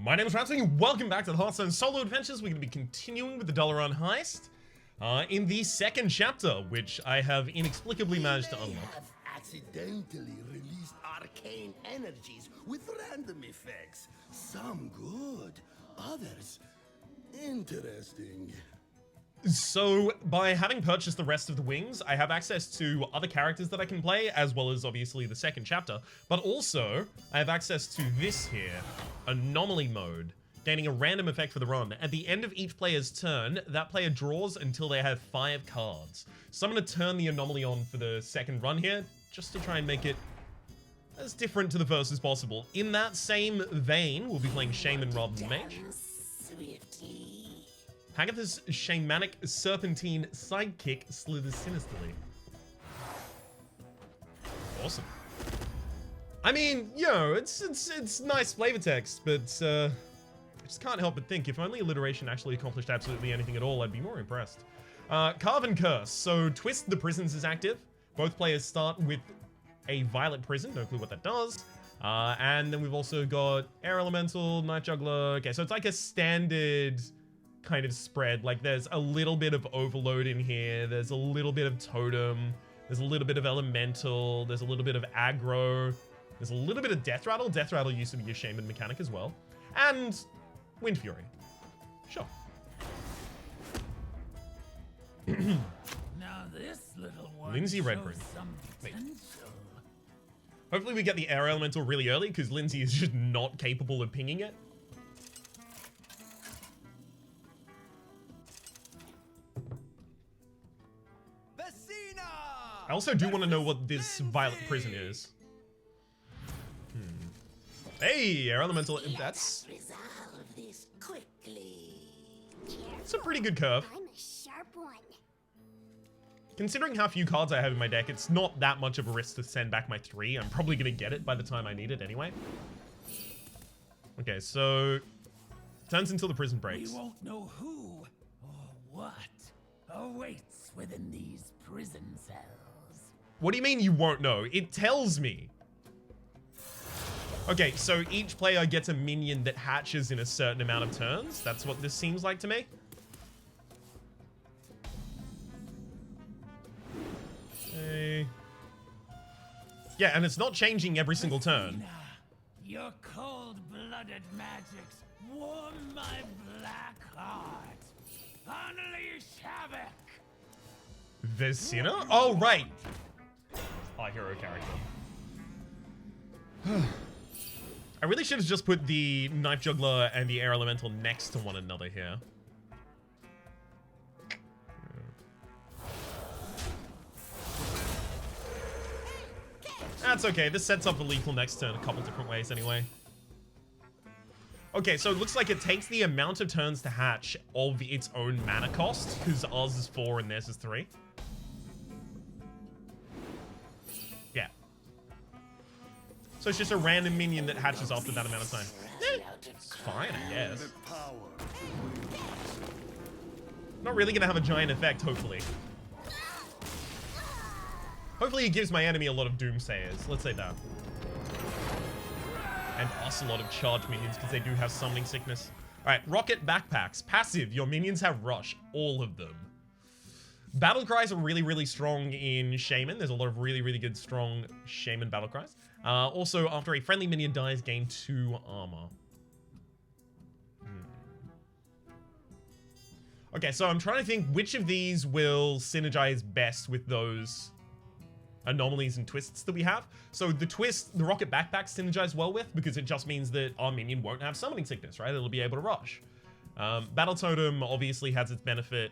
My name is Rhapsody, welcome back to the Hearthstone solo adventures. We're going to be continuing with the Dalaran Heist in the second chapter, which I have inexplicably managed to unlock. Have accidentally released arcane energies with random effects. Some good, others interesting. So, by having purchased the rest of the wings, I have access to other characters that I can play, as well as obviously the second chapter, but also I have access to this here, Anomaly Mode, gaining a random effect for the run. At the end of each player's turn, that player draws until they have 5 cards. So I'm going to turn the Anomaly on for the second run here, just to try and make it as different to the first as possible. In that same vein, we'll be playing Shaman rather than Mage. Hagatha's shamanic serpentine sidekick slithers sinisterly. Awesome. I mean, yo, it's nice flavor text, but I just can't help but think if only alliteration actually accomplished absolutely anything at all, I'd be more impressed. Carve and Curse. So Twist the Prisons is active. Both players start with a Violet Prison, no clue what that does. And then we've also got Air Elemental, Night Juggler. Okay, so it's like a standard kind of spread. Like there's a little bit of Overload in here, there's a little bit of Totem, there's a little bit of Elemental, there's a little bit of Aggro, there's a little bit of Death Rattle. Death Rattle used to be a Shaman mechanic as well, and Wind Fury. Sure. Now this little one Lindsay Redbridge. Hopefully we get the Air Elemental really early, because Lindsay is just not capable of pinging it. I also do want to know what this Violet Prison is. Hey, Air Elemental, that's a pretty good curve. I'm a sharp one. Considering how few cards I have in my deck, it's not that much of a risk to send back my 3. I'm probably going to get it by the time I need it anyway. Okay, so turns until the prison breaks. We won't know who or what awaits within these prison cells. What do you mean you won't know? It tells me. Okay, so each player gets a minion that hatches in a certain amount of turns. That's what this seems like to me. Okay. Yeah, and it's not changing every single turn. Your cold-blooded magics warm my black heart. Unleash havoc. Vesina? Oh, right. Our hero character. I really should have just put the Knife Juggler and the Air Elemental next to one another here. That's okay. This sets up the lethal next turn a couple different ways anyway. Okay, so it looks like it takes the amount of turns to hatch of its own mana cost, because ours is 4 and theirs is 3. Yeah. So it's just a random minion that hatches after that amount of time. It's fine, I guess. Not really gonna have a giant effect, hopefully. Hopefully it gives my enemy a lot of Doomsayers. Let's say that. And us a lot of charged minions, because they do have summoning sickness. Alright, Rocket Backpacks. Passive, your minions have Rush. All of them. Battle Cries are really, really strong in Shaman. There's a lot of really, really good, strong Shaman Battle Cries. Also, after a friendly minion dies, gain 2 armor. Okay, so I'm trying to think which of these will synergize best with those anomalies and twists that we have. So the twist, the Rocket Backpack synergize well with, because it just means that our minion won't have summoning sickness, right? It'll be able to rush. Battle Totem obviously has its benefit.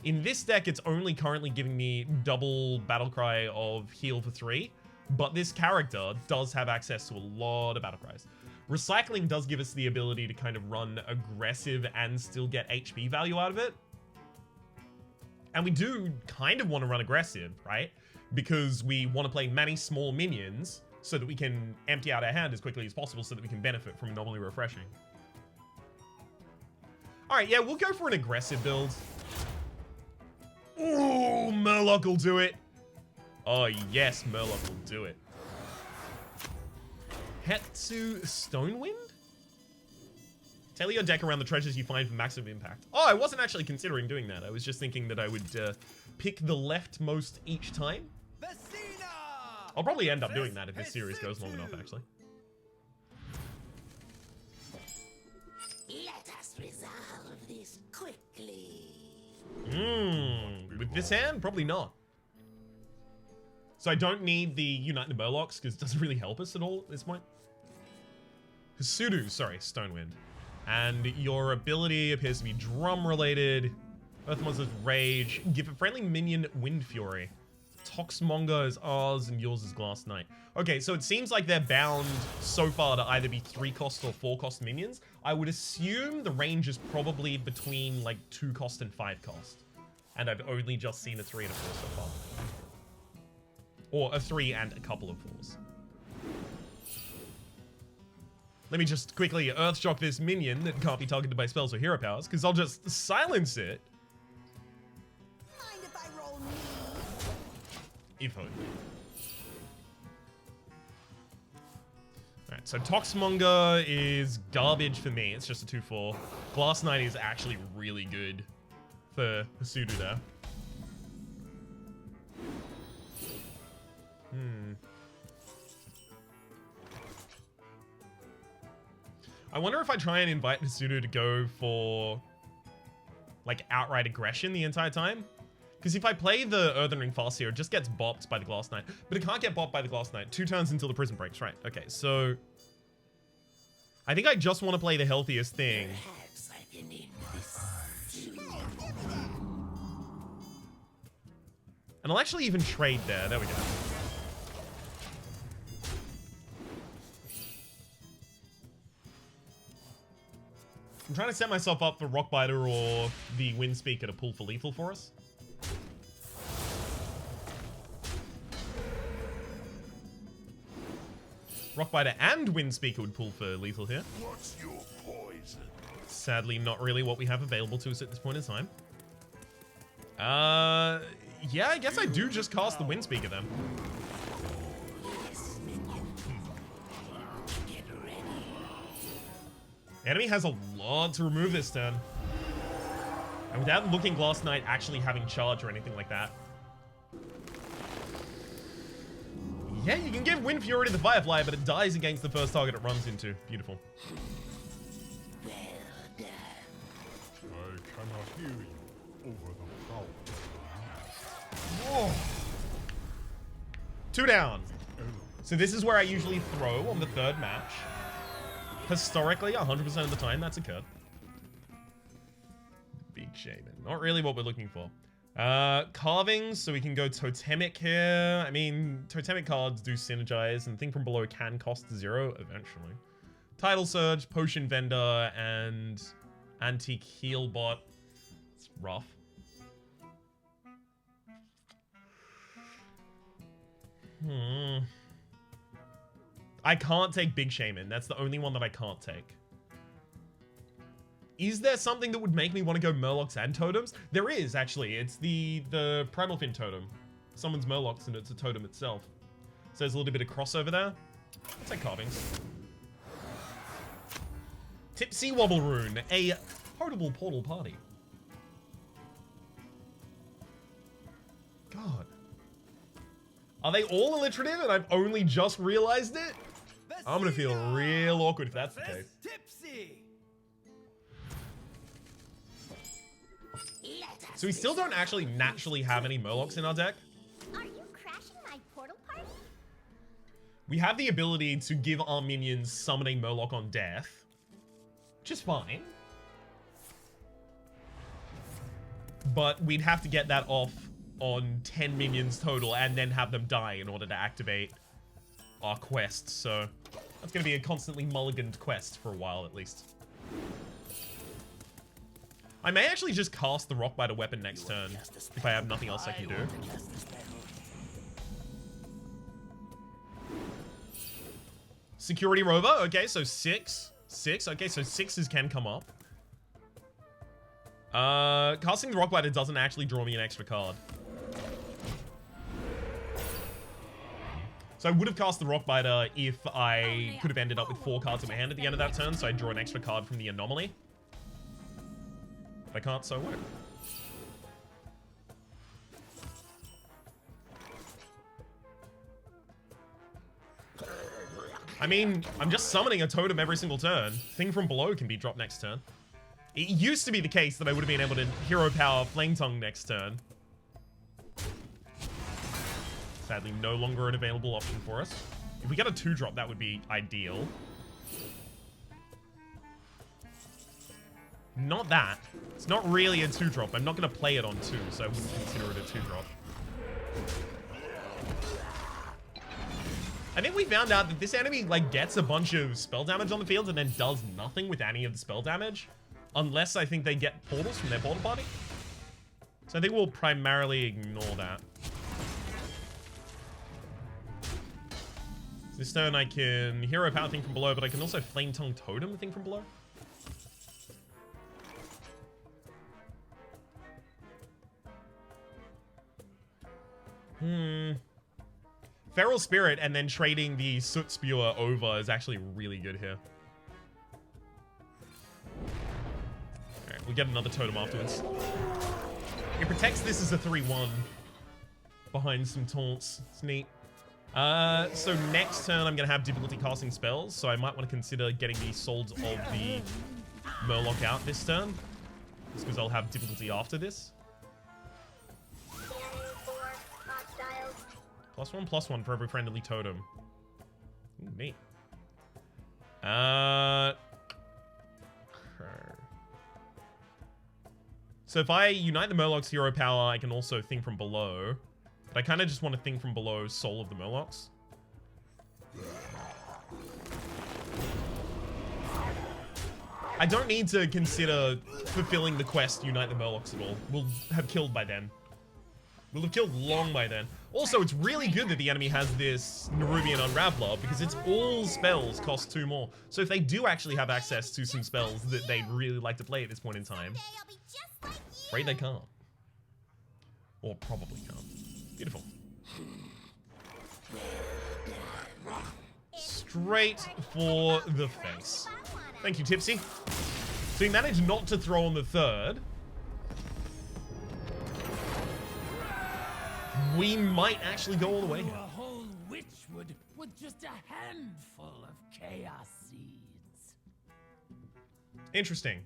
In this deck, it's only currently giving me double Battle Cry of heal for 3, but this character does have access to a lot of Battle Cries. Recycling does give us the ability to kind of run aggressive and still get HP value out of it. And we do kind of want to run aggressive, right? Because we want to play many small minions so that we can empty out our hand as quickly as possible so that we can benefit from Anomaly Refreshing. Alright, yeah, we'll go for an aggressive build. Ooh, Murloc will do it. Oh, yes, Murloc will do it. Hetsu Stonewind? Tailor your deck around the treasures you find for massive impact. Oh, I wasn't actually considering doing that. I was just thinking that I would pick the leftmost each time. I'll probably end up doing that if this series goes long enough, actually. Let us resolve this quickly. With this hand, probably not. So I don't need the Unite the Murlocs because it doesn't really help us at all at this point. Hasudu, sorry, Stonewind. And your ability appears to be drum related. Earth Monster's Rage. Give a friendly minion Wind Fury. Toxmonger is ours and yours is Glass Knight. Okay, so it seems like they're bound so far to either be 3-cost or 4-cost minions. I would assume the range is probably between like 2-cost and 5-cost. And I've only just seen a 3 and a 4 so far. Or a 3 and a couple of 4s. Let me just quickly Earthshock this minion that can't be targeted by spells or hero powers, because I'll just silence it. Mind if I roll me? If only. Alright, so Toxmonger is garbage for me. It's just a 2-4. Glass Knight is actually really good for Hasudu there. I wonder if I try and invite Hasudu to go for like outright aggression the entire time. Because if I play the Earthen Ring fast here, it just gets bopped by the Glass Knight. But it can't get bopped by the Glass Knight. 2 turns until the prison breaks, right? Okay, so I think I just want to play the healthiest thing. Perhaps I can end this. And I'll actually even trade there. There we go. I'm trying to set myself up for Rockbiter or the Windspeaker to pull for lethal for us. Rockbiter and Windspeaker would pull for lethal here. What's your poison? Sadly, not really what we have available to us at this point in time. Yeah, I guess I do just cast the Windspeaker then. Yes, minion. Get ready. Enemy has a lot to remove this turn. And without looking Glass Knight actually having charge or anything like that. Yeah, you can give Wind Fury to the Firefly, but it dies against the first target it runs into. Beautiful. Well done. I cannot hear you over the power. Whoa. 2 down. So this is where I usually throw on the 3rd match. Historically, 100% of the time that's occurred. Big Shaman. Not really what we're looking for. Carvings, so we can go Totemic here. I mean, Totemic cards do synergize, and Thing from Below can cost 0 eventually. Tidal Surge, Potion Vendor, and Antique Heal Bot. It's rough. I can't take Big Shaman. That's the only one that I can't take. Is there something that would make me want to go Murlocs and Totems? There is, actually. It's the Primal Fin Totem. Summons Murlocs and it's a totem itself. So there's a little bit of crossover there. I'll take Carvings. Tipsy Wobble Rune. A potable portal party. God. Are they all alliterative and I've only just realized it? I'm gonna feel real awkward if that's the case. Tipsy. So we still don't actually naturally have any Murlocs in our deck. Are you crashing my portal party? We have the ability to give our minions summon a Murloc on death, which is fine. But we'd have to get that off on 10 minions total and then have them die in order to activate our quest. So that's going to be a constantly mulliganed quest for a while at least. I may actually just cast the Rockbiter weapon next turn if I have nothing else I can do. Security Rover. Okay, so 6. 6. Okay, so 6s can come up. Casting the Rockbiter doesn't actually draw me an extra card. So I would have cast the Rockbiter if I could have ended up with 4 cards in my hand at the end of that turn, so I draw an extra card from the anomaly. But I can't, so I won't. I mean, I'm just summoning a totem every single turn. Thing from below can be dropped next turn. It used to be the case that I would have been able to hero power Flame Tongue next turn. Sadly, no longer an available option for us. If we get a 2-drop, that would be ideal. Not that. It's not really a 2-drop. I'm not going to play it on 2, so I wouldn't consider it a 2-drop. I think we found out that this enemy, like, gets a bunch of spell damage on the field and then does nothing with any of the spell damage. Unless I think they get portals from their portal party. So I think we'll primarily ignore that. This turn I can hero power Thing from below, but I can also Flame Tongue Totem Thing from below. Feral Spirit and then trading the Soot Spewer over is actually really good here. Alright, we'll get another totem afterwards. It protects this as a 3-1 behind some taunts. It's neat. So next turn I'm going to have difficulty casting spells, so I might want to consider getting the Souls of the Murloc out this turn. Just because I'll have difficulty after this. +1/+1 for every friendly totem. Ooh, neat. So if I unite the Murloc's hero power, I can also Thing from below. But I kind of just want to Thing from below Soul of the Murlocs. I don't need to consider fulfilling the quest Unite the Murlocs at all. We'll have killed by then. We'll have killed long by then. Also, it's really good that the enemy has this Nerubian Unraveler because its all spells cost 2 more. So if they do actually have access to some spells that they'd really like to play at this point in time, afraid they can't. Or probably can't. Beautiful. Straight for the face. Thank you, Tipsy. So he managed not to throw on the 3rd. We might actually go all the way here. A whole witchwood with just a handful of chaos seeds. Interesting.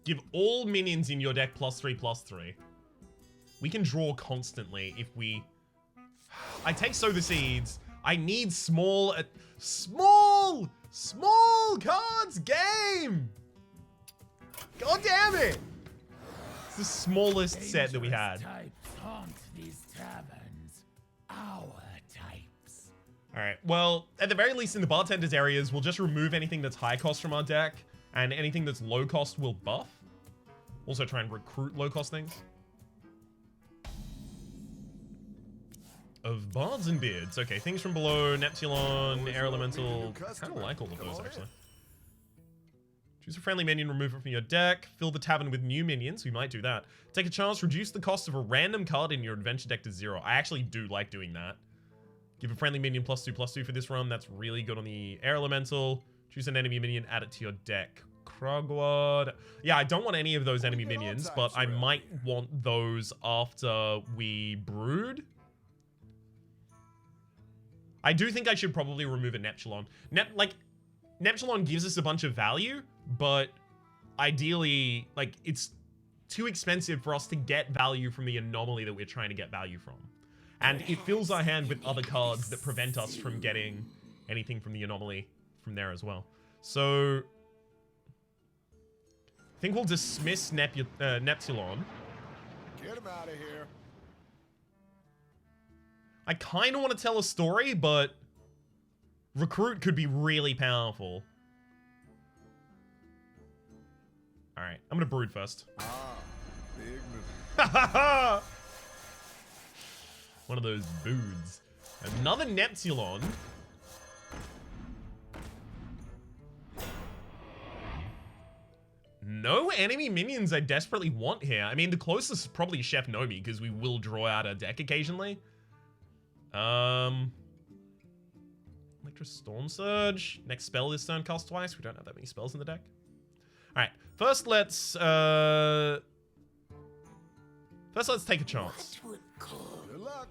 Give all minions in your deck +3/+3. We can draw constantly if we... I take Sow the Seeds. I need small cards game! God damn it! It's the smallest set that we had. Types haunt these taverns. Our types. Alright, well, at the very least in the bartender's areas, we'll just remove anything that's high cost from our deck, and anything that's low cost will buff. Also try and recruit low cost things. Of Bards and Beards. Okay, things from below, Neptulon, Air Elemental. I kind of like all of those, actually. Choose a friendly minion, remove it from your deck. Fill the tavern with new minions. We might do that. Take a chance, reduce the cost of a random card in your adventure deck to 0. I actually do like doing that. Give a friendly minion +2/+2 for this run. That's really good on the Air Elemental. Choose an enemy minion, add it to your deck. Krogwad. Yeah, I don't want any of those enemy minions, but I might want those after we brood. I do think I should probably remove a Neptulon. Neptulon gives us a bunch of value, but ideally, like, it's too expensive for us to get value from the anomaly that we're trying to get value from. And it fills our hand with other cards that prevent us from getting anything from the anomaly from there as well. So I think we'll dismiss Neptulon. Get him out of here. I kind of want to tell a story, but Recruit could be really powerful. Alright, I'm gonna brood first. Big move. One of those boods. Another Neptulon. no enemy minions I desperately want here. I mean, the closest is probably Chef Nomi, because we will draw out a deck occasionally. Electro Storm Surge. Next spell this turn costs twice. We don't have that many spells in the deck. Alright, first let's take a chance. Good luck.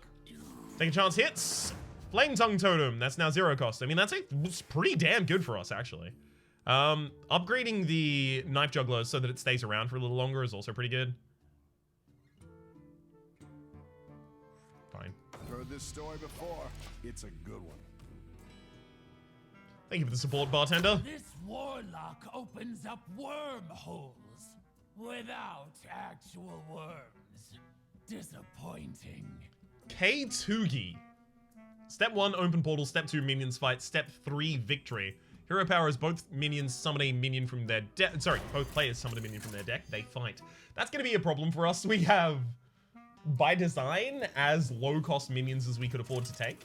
Take a chance hits. Flame Tongue Totem. That's now 0 cost. I mean, it's pretty damn good for us, actually. Upgrading the Knife Juggler so that it stays around for a little longer is also pretty good. Fine. I've heard this story before. It's a good one. Thank you for the support, bartender. This warlock opens up wormholes without actual worms. Disappointing. K2gi. Step 1, open portal. Step 2, minions fight. Step 3, victory. Hero power is both minions summon a minion from their deck. Sorry, both players summon a minion from their deck. They fight. That's going to be a problem for us. We have, by design, as low-cost minions as we could afford to take.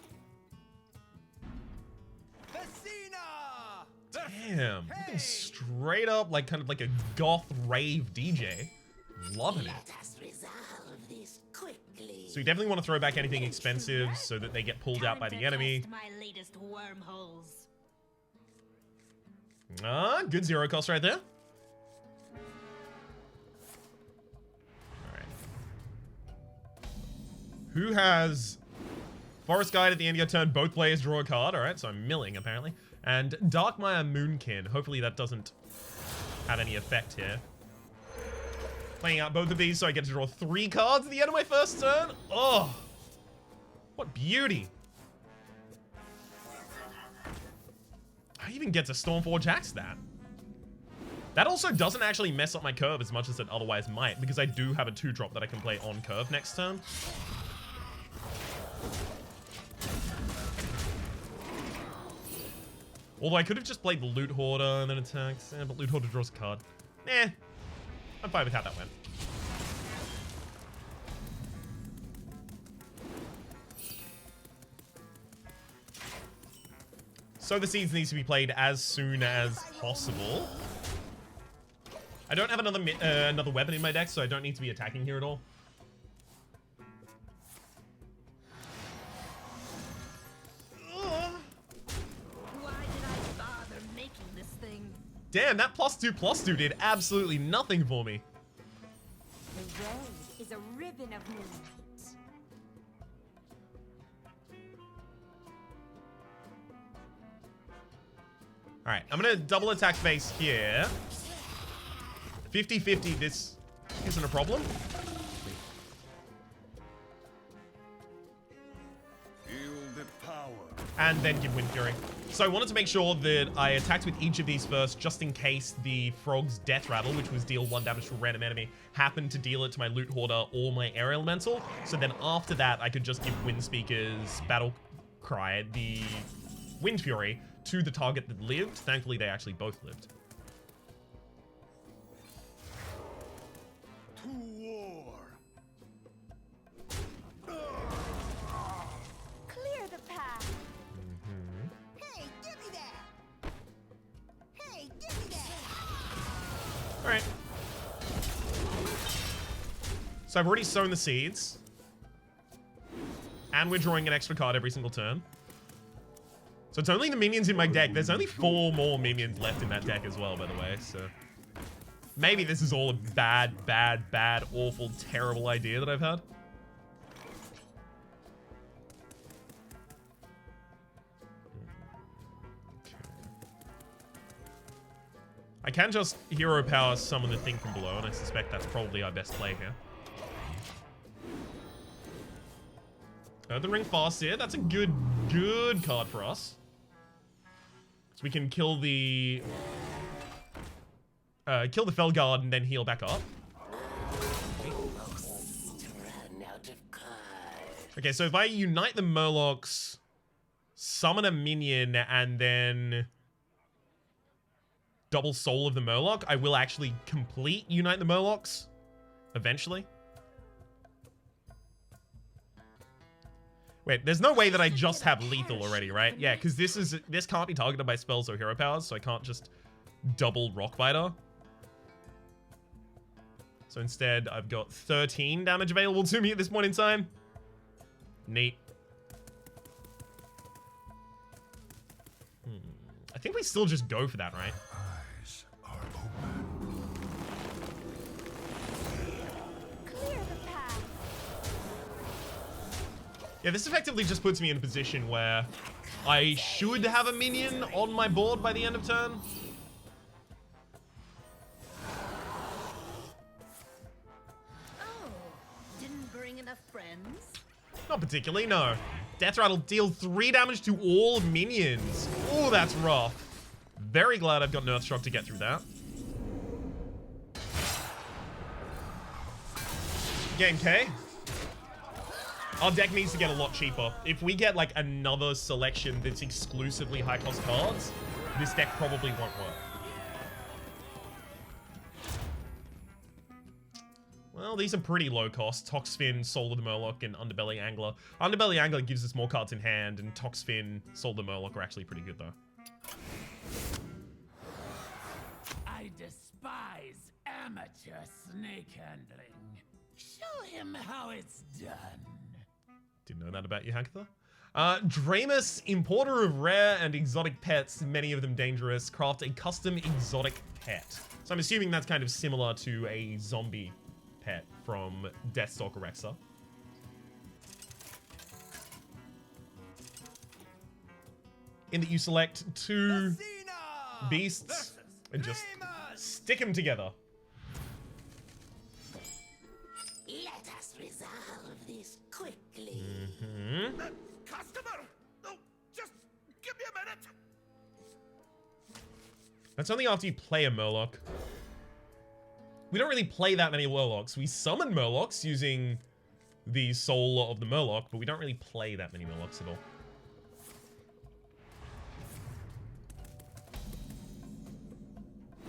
Damn, looking straight up like kind of like a goth rave DJ. Loving it. So we definitely want to throw back anything expensive so that they get pulled out by the enemy. Good 0 cost right there. Alright. Who has Forest Guide at the end of your turn? Both players draw a card. Alright, so I'm milling apparently. And Darkmire Moonkin. Hopefully that doesn't have any effect here. Playing out both of these so I get to draw 3 cards at the end of my first turn. Oh, what beauty. I even get to Stormforge Axe that. That also doesn't actually mess up my curve as much as it otherwise might, because I do have a 2-drop that I can play on curve next turn. Although I could have just played the Loot Hoarder and then attacks, but Loot Hoarder draws a card. Eh, I'm fine with how that went. So the Seeds needs to be played as soon as possible. I don't have another weapon in my deck, so I don't need to be attacking here at all. Damn, that +2/+2 did absolutely nothing for me. The road is a ribbon of moonlight. Alright, I'm gonna double attack face here. 50-50, this isn't a problem. Feel the power. And then give Wind Fury. So I wanted to make sure that I attacked with each of these first, just in case the Frog's Death Rattle, which was deal 1 damage to a random enemy, happened to deal it to my Loot Hoarder or my Air Elemental. So then after that, I could just give Windspeaker's Battle Cry, the Wind Fury, to the target that lived. Thankfully, they actually both lived. To war. Clear the path. Hey, give me that. Hey, give me that. All right. So I've already sown the seeds. And we're drawing an extra card every single turn. So it's only the minions in my deck. There's only 4 more minions left in that deck as well, by the way. So maybe this is all a bad, awful, terrible idea that I've had. I can just hero power summon the thing from below, and I suspect that's probably our best play here. The Ring Farseer, that's a good card for us. So we can kill the Felguard and then heal back up. Okay, so if I unite the Murlocs, summon a minion, and then double soul of the Murloc, I will actually complete Unite the Murlocs eventually. Wait, there's no way that I just have lethal already, right? Yeah, because this can't be targeted by spells or hero powers, so I can't just double Rockbiter. So instead, I've got 13 damage available to me at this point in time. Neat. I think we still just go for that, right? Eyes are open. Clear the path. Yeah, this effectively just puts me in a position where I should have a minion on my board by the end of turn. Oh, didn't bring enough friends? Not particularly, no. Death Rattle deal 3 damage to all minions. Oh, that's rough. Very glad I've got Nerf Shock to get through that. Game K. Our deck needs to get a lot cheaper. If we get like another selection that's exclusively high cost cards, this deck probably won't work. Well, these are pretty low cost. Toxfin, Soul of the Murloc, and Underbelly Angler. Underbelly Angler gives us more cards in hand, and Toxfin, Soul of the Murloc are actually pretty good though. I despise amateur snake handling. Show him how it's done. Didn't know that about you, Hagatha. Dramus, importer of rare and exotic pets, many of them dangerous, craft a custom exotic pet. So I'm assuming that's kind of similar to a zombie pet from Deathstalker Rexa. In that you select 2 beasts and just stick them together. Let us resolve this quickly. Customer! No, just give me a minute. That's only after you play a Murloc. We don't really play that many Murlocs. We summon Murlocs using the Soul of the Murloc, but we don't really play that many Murlocs at all.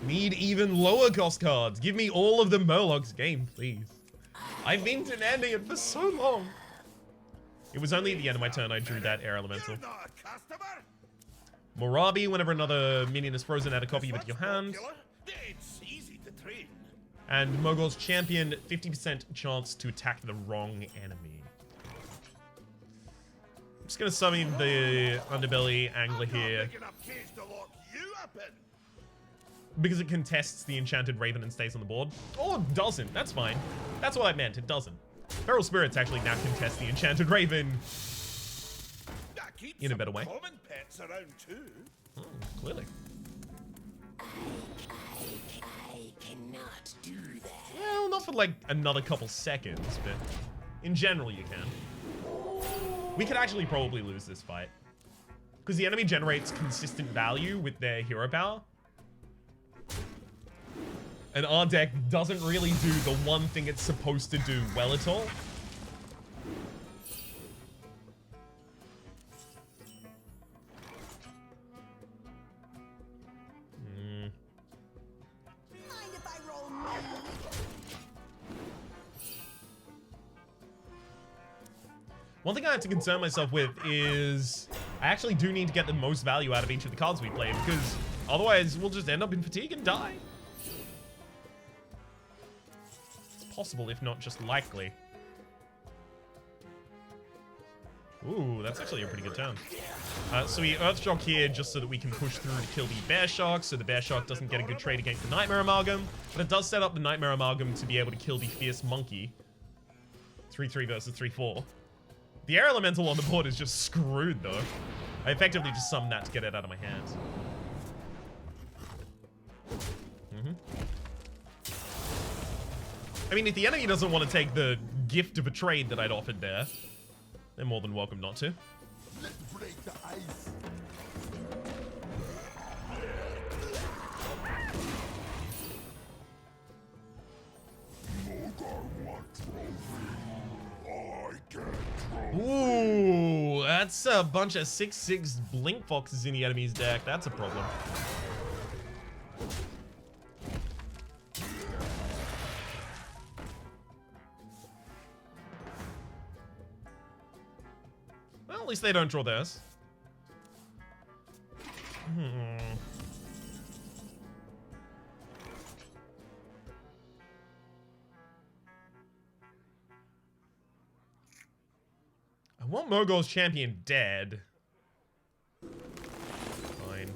Need even lower cost cards. Give me all of the Murlocs game, please. I've been demanding it for so long. It was only at the end of my turn I drew that Air Elemental. You're not a customer. Morabi, whenever another minion is frozen, add a copy of it to your hand. It's easy to train. And Mogul's Champion, 50% chance to attack the wrong enemy. I'm just gonna summon the Underbelly Angler here Big enough cage to lock you up in. because it contests the Enchanted Raven and stays on the board. Or it doesn't, that's fine. That's what I meant, it doesn't. Feral Spirits actually now contest the Enchanted Raven in a better way. Common pets around too. Oh, clearly. I cannot do that. Well, not for like another couple seconds, but in general you can. We could actually probably lose this fight. Because the enemy generates consistent value with their hero power. And our deck doesn't really do the one thing it's supposed to do well at all. Mind if I roll money? One thing I have to concern myself with is I actually do need to get the most value out of each of the cards we play, because otherwise we'll just end up in fatigue and die. It's possible, if not just likely. Ooh, that's actually a pretty good turn. So we Earthshock here just so that we can push through to kill the Bear Shark, so the Bear Shark doesn't get a good trade against the Nightmare Amalgam, but it does set up the Nightmare Amalgam to be able to kill the Fierce Monkey. 3-3 versus 3-4. The Air Elemental on the board is just screwed, though. I effectively just summoned that to get it out of my hands. I mean, if the enemy doesn't want to take the gift of a trade that I'd offered there, they're more than welcome not to. Let's break the ice. Ooh, that's a bunch of 6/6 Blink Foxes in the enemy's deck. That's a problem. Well, at least they don't draw theirs. want Mogul's champion dead. Fine.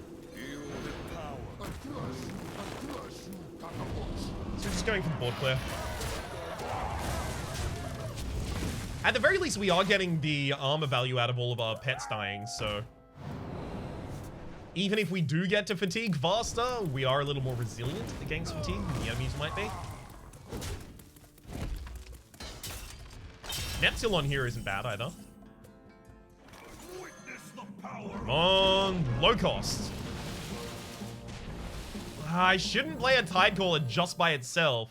So we're just going for the board clear. At the very least, we are getting the armor value out of all of our pets dying, so... Even if we do get to fatigue faster, we are a little more resilient against fatigue than the enemies might be. Neptulon here isn't bad either. Come on, low cost. I shouldn't play a Tidecaller just by itself.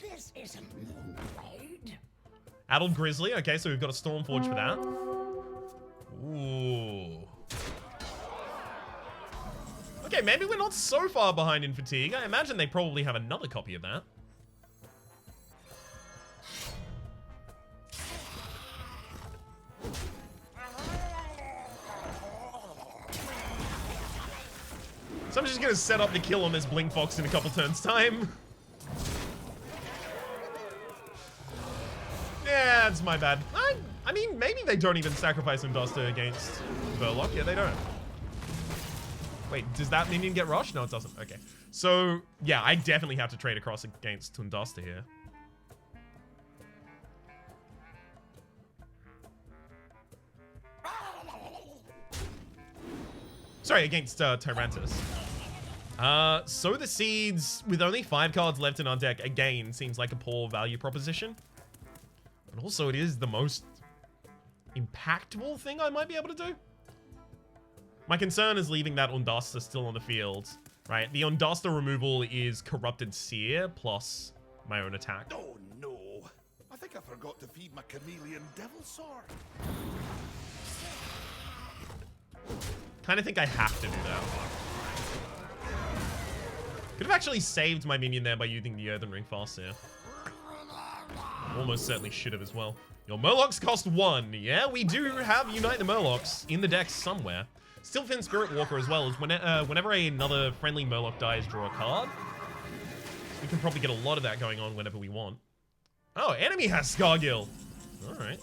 This isn't Moonblade. Addled Grizzly. Okay, so we've got a Stormforge for that. Ooh. Okay, maybe we're not so far behind in fatigue. I imagine they probably have another copy of that. So I'm just gonna set up to kill on this Blink Fox in a couple turns' time. Yeah, it's my bad. I mean, maybe they don't even sacrifice Unduster against Burlock. Yeah, they don't. Wait, does that minion get rushed? No, it doesn't. Okay. So, yeah, I definitely have to trade across against Unduster here. Sorry, against Tyrantus. Sow the Seeds with only 5 cards left in our deck, again, seems like a poor value proposition. And also, it is the most impactful thing I might be able to do. My concern is leaving that Unduster still on the field, right? The Unduster removal is Corrupted Seer plus my own attack. Oh no! I think I forgot to feed my chameleon devil sword. Kind of think I have to do that. Could have actually saved my minion there by using the Earthen Ring faster. Almost certainly should have as well. Your Murlocs cost 1. Yeah, we do have Unite the Murlocs in the deck somewhere. Stiltfin Spirit Walker as well. Is whenever another friendly Murloc dies, draw a card. We can probably get a lot of that going on whenever we want. Oh, enemy has Scargill. All right.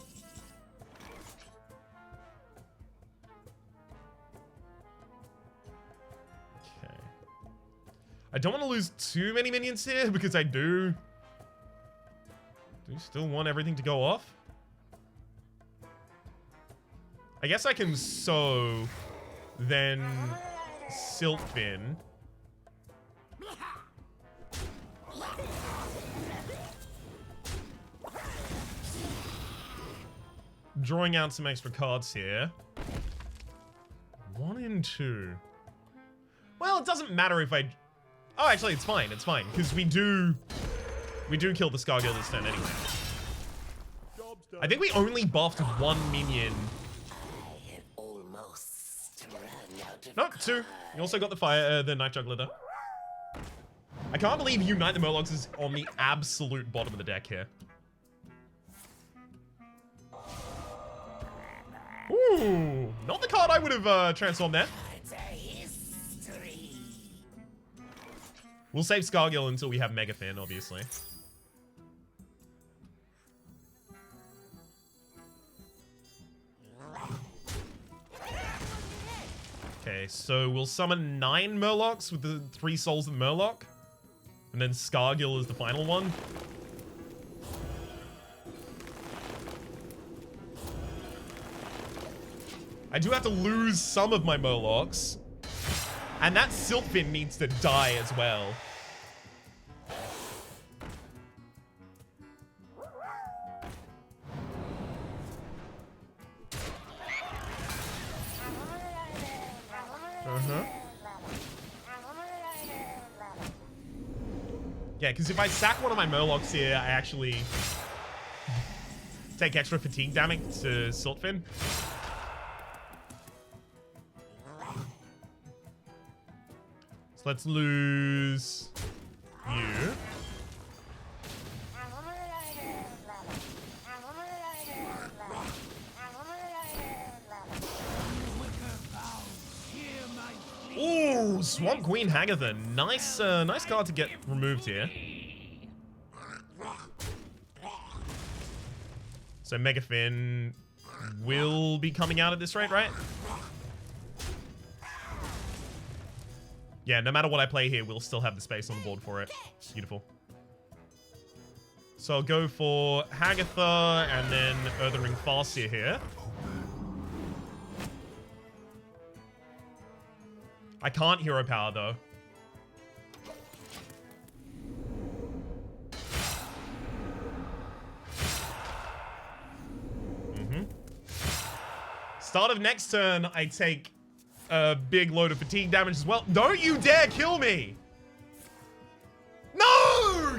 Okay. I don't want to lose too many minions here because I do still want everything to go off. I guess I can sow, then Siltfin. Drawing out some extra cards here. 1 and 2. Well, it doesn't matter if I... Oh, actually, it's fine. It's fine, because we do kill the Scargill this turn anyway. I think we only buffed 1 minion. No, 2. You also got the fire, the Night Juggler though. I can't believe Unite the Murlocs is on the absolute bottom of the deck here. Ooh, not the card I would have transformed there. We'll save Scargill until we have Megafin, obviously. Okay, so we'll summon 9 Murlocs with the 3 Souls of Murloc. And then Scargill is the final one. I do have to lose some of my Murlocs. And that Siltfin needs to die as well. Yeah, because if I sack one of my Murlocs here, I actually take extra fatigue damage to Siltfin. So let's lose you. Ooh, Swamp Queen Hagathan. Nice, nice card to get removed here. So Mega Fin will be coming out at this rate, right? Yeah, no matter what I play here, we'll still have the space on the board for it. Beautiful. So I'll go for Hagatha and then Earthen Ring Farseer here. I can't Hero Power, though. Start of next turn, I take a big load of fatigue damage as well. Don't you dare kill me! No!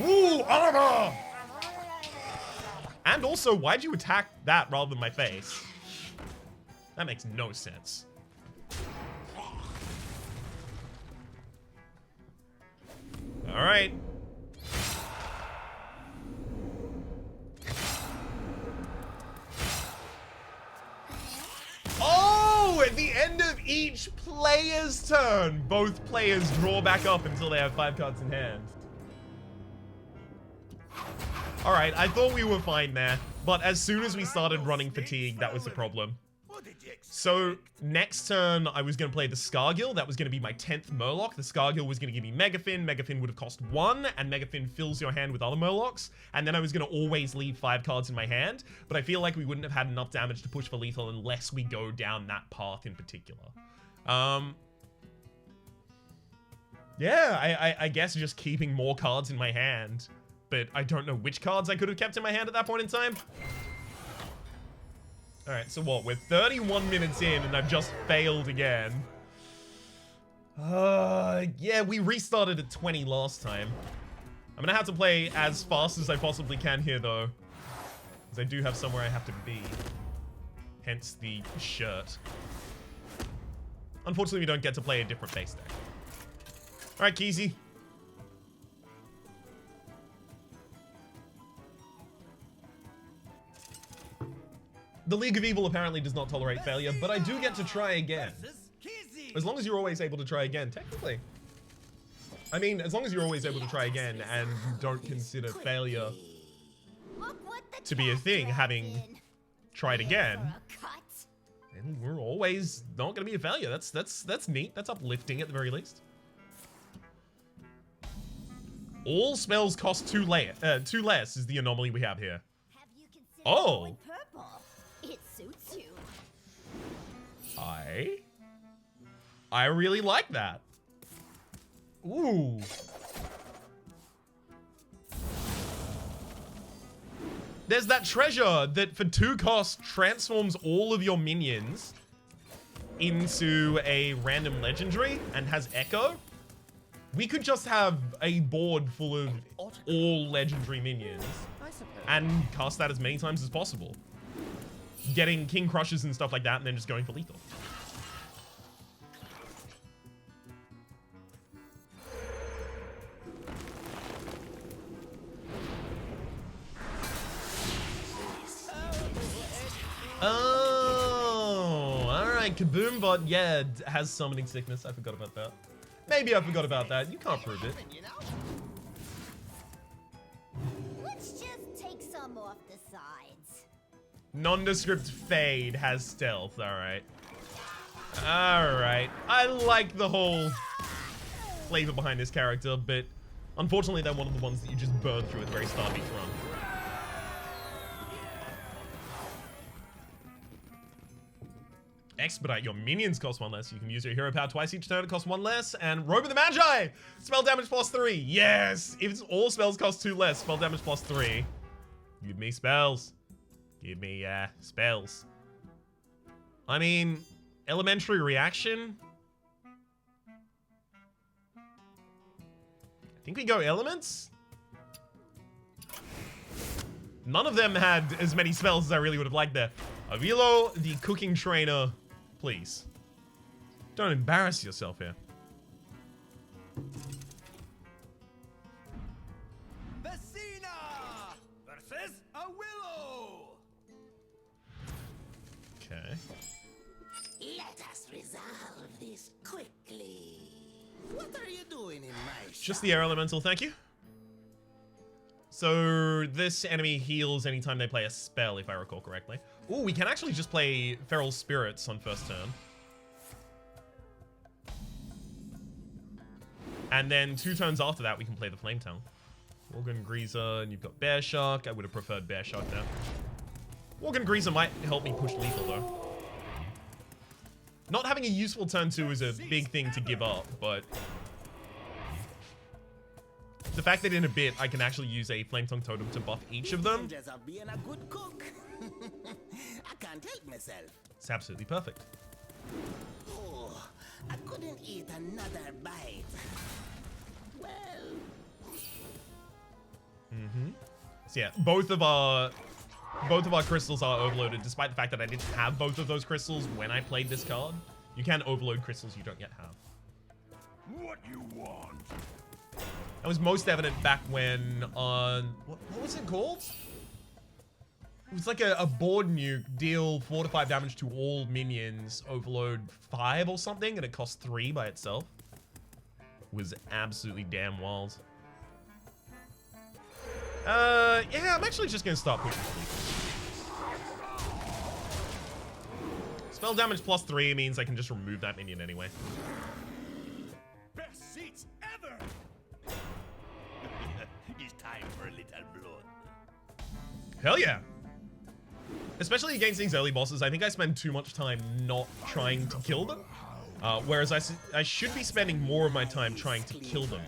Ooh, armor! And also, why'd you attack that rather than my face? That makes no sense. All right. Oh, at the end of each player's turn, both players draw back up until they have 5 cards in hand. All right, I thought we were fine there, but as soon as we started running fatigue, that was the problem. So next turn, I was going to play the Scargill. That was going to be my 10th Murloc. The Scargill was going to give me Megafin. Megafin would have cost 1, and Megafin fills your hand with other Murlocs. And then I was going to always leave 5 cards in my hand. But I feel like we wouldn't have had enough damage to push for lethal unless we go down that path in particular. Yeah, I guess just keeping more cards in my hand. But I don't know which cards I could have kept in my hand at that point in time. Alright, so what? We're 31 minutes in and I've just failed again. Yeah, we restarted at 20 last time. I'm gonna have to play as fast as I possibly can here, though. Because I do have somewhere I have to be. Hence the shirt. Unfortunately, we don't get to play a different base deck. Alright, Keezy. The League of Evil apparently does not tolerate failure, but I do get to try again. As long as you're always able to try again, technically. I mean, as long as you're always able to try again and you don't consider failure to be a thing, having tried again, then we're always not going to be a failure. That's neat. That's uplifting at the very least. All spells cost 2 less is the anomaly we have here. Oh. It suits you. I really like that. Ooh. There's that treasure that for 2 costs transforms all of your minions into a random legendary and has echo. We could just have a board full of all legendary minions and cast that as many times as possible. Getting King Crushes and stuff like that, and then just going for lethal. Oh, alright, Kaboombot, yeah, has summoning sickness. I forgot about that. Maybe I forgot about that. You can't prove it. Let's just take some off the sides. Nondescript Fade has stealth, alright. Alright. I like the whole flavor behind this character, but unfortunately they're one of the ones that you just burn through at the very start of each run. Expedite. Your minions cost 1 less. You can use your hero power twice each turn. It costs 1 less. And Robe of the Magi! Spell damage plus 3. Yes! If it's all spells cost 2 less, spell damage plus 3. Give me spells. Give me, spells. I mean, elementary reaction? I think we go elements? None of them had as many spells as I really would have liked there. Avilo, the cooking trainer, please. Don't embarrass yourself here. Vecina versus a Willow. Okay. Let us resolve this quickly. What are you doing in my Just the air elemental, thank you. So this enemy heals anytime they play a spell, if I recall correctly. Oh, we can actually just play Feral Spirits on first turn. And then 2 turns after that, we can play the Flame Tongue. Organ Greaser, and you've got Bear Shark. I would have preferred Bear Shark there. Organ Greaser might help me push lethal, though. Not having a useful turn 2 is a big thing to give up, but the fact that in a bit I can actually use a Flame Tongue Totem to buff each of them, Just of being a good cook. I can't help myself. it's absolutely perfect. Oh, I couldn't eat another bite. Well, So yeah, both of our crystals are overloaded, despite the fact that I didn't have both of those crystals when I played this card. You can overload crystals you don't yet have. What you want? That was most evident back when on... What was it called? It was like a board nuke, deal 4 to 5 damage to all minions, overload 5 or something, and it cost 3 by itself. It was absolutely damn wild. Yeah, I'm actually just gonna start pushing sleep. Spell damage plus 3 means I can just remove that minion anyway. Best seats ever! It's time for a little blood. Hell yeah! Especially against these early bosses, I think I spend too much time not trying to kill them. Whereas I should be spending more of my time trying to kill them.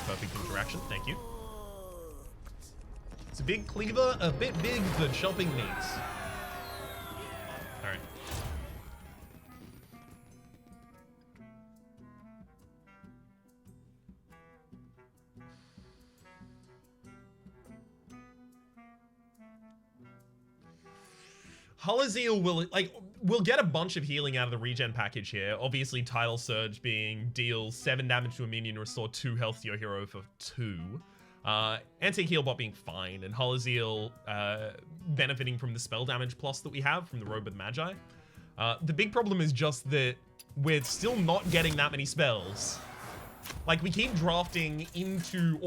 Perfect interaction, thank you. It's a big cleaver, a bit big for chopping meats. Alright. Hullazeal will get a bunch of healing out of the regen package here. Obviously, Tidal Surge being deal 7 damage to a minion, restore 2 health to your hero for 2. Anti-heal bot being fine, and Hullazeal benefiting from the spell damage plus that we have from the Robe of Magi. The big problem is just that we're still not getting that many spells. Like, we keep drafting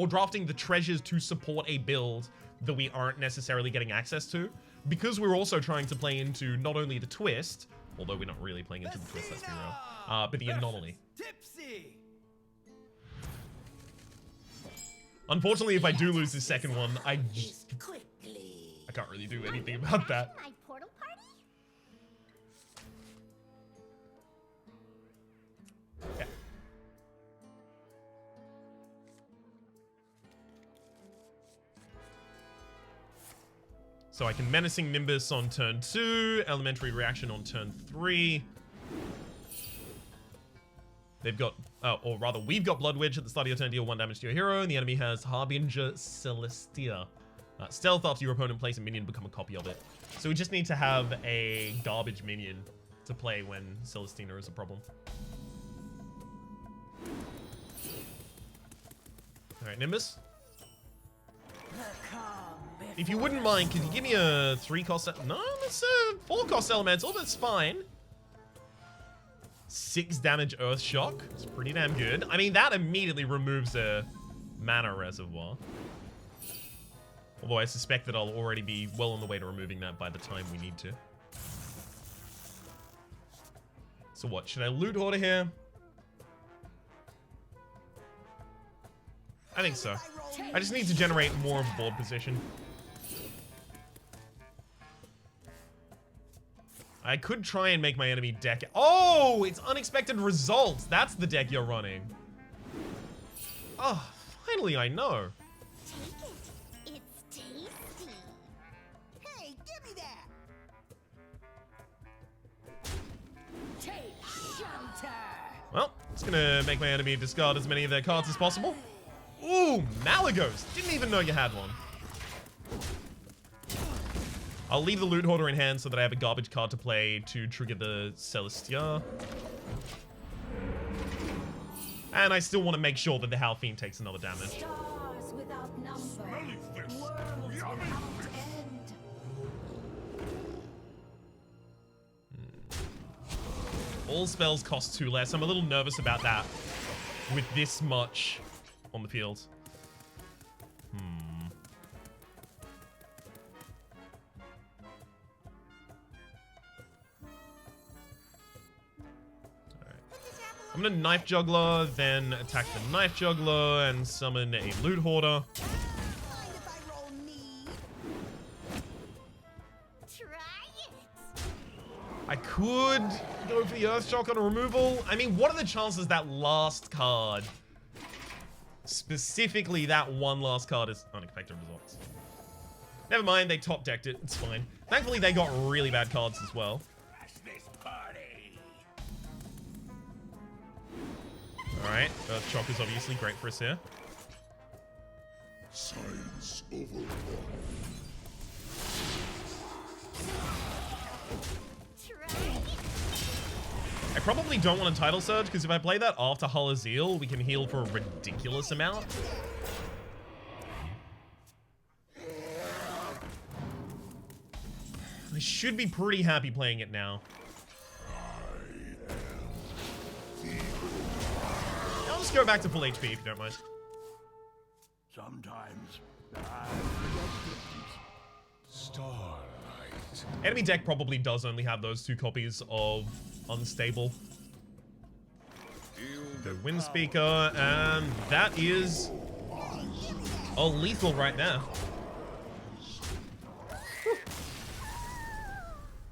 drafting the treasures to support a build that we aren't necessarily getting access to, because we're also trying to play into not only the twist, although we're not really playing into the twist, let's be real, but the anomaly. tipsy. Unfortunately, if I do lose this second one, I Quickly. can't really do anything about that. My portal party? Yeah. So I can Menacing Nimbus on turn 2, Elementary Reaction on turn 3. They've got, or rather, we've got Blood Witch at the start of your turn, deal 1 damage to your hero, and the enemy has Harbinger Celestia. Stealth after your opponent plays a minion, become a copy of it. So we just need to have a garbage minion to play when Celestina is a problem. Alright, Nimbus. If you wouldn't mind, could you give me a 3-cost... No, that's a 4-cost elemental. That's fine. 6 damage Earth Shock. It's pretty damn good. I mean, that immediately removes a mana reservoir. Although I suspect that I'll already be well on the way to removing that by the time we need to. So what? Should I loot order here? I think so. I just need to generate more of a board position. I could try and make my enemy deck... Oh, it's Unexpected Results. That's the deck you're running. Oh, finally I know. Take it. It's tasty. Hey, give me that. Take shelter. Well, it's gonna make my enemy discard as many of their cards as possible. Ooh, Malagos. Didn't even know you had one. I'll leave the Loot Hoarder in hand so that I have a garbage card to play to trigger the Celestia. And I still want to make sure that the Halfiend takes another damage. Stars without number. Smelly fish. Worlds Yummy without fish. end. all spells cost 2 less. I'm a little nervous about that with this much on the field. I'm gonna Knife Juggler, then attack the Knife Juggler and summon a Loot Hoarder. Mind if I roll need? Try it. I could go for the Earthshock on a removal. I mean, what are the chances that last card, specifically that one last card, is unexpected results? Never mind, they top decked it. It's fine. Thankfully, they got really bad cards as well. Alright, Earthshock is obviously great for us here. Science overrun. I probably don't want a Tidal Surge, because if I play that after Hull Azeel, we can heal for a ridiculous amount. I should be pretty happy playing it now. I'll just go back to full HP if you don't mind. Sometimes Starlight. Enemy deck probably does only have those 2 copies of Unstable. The Wind Speaker, and that is a lethal right now.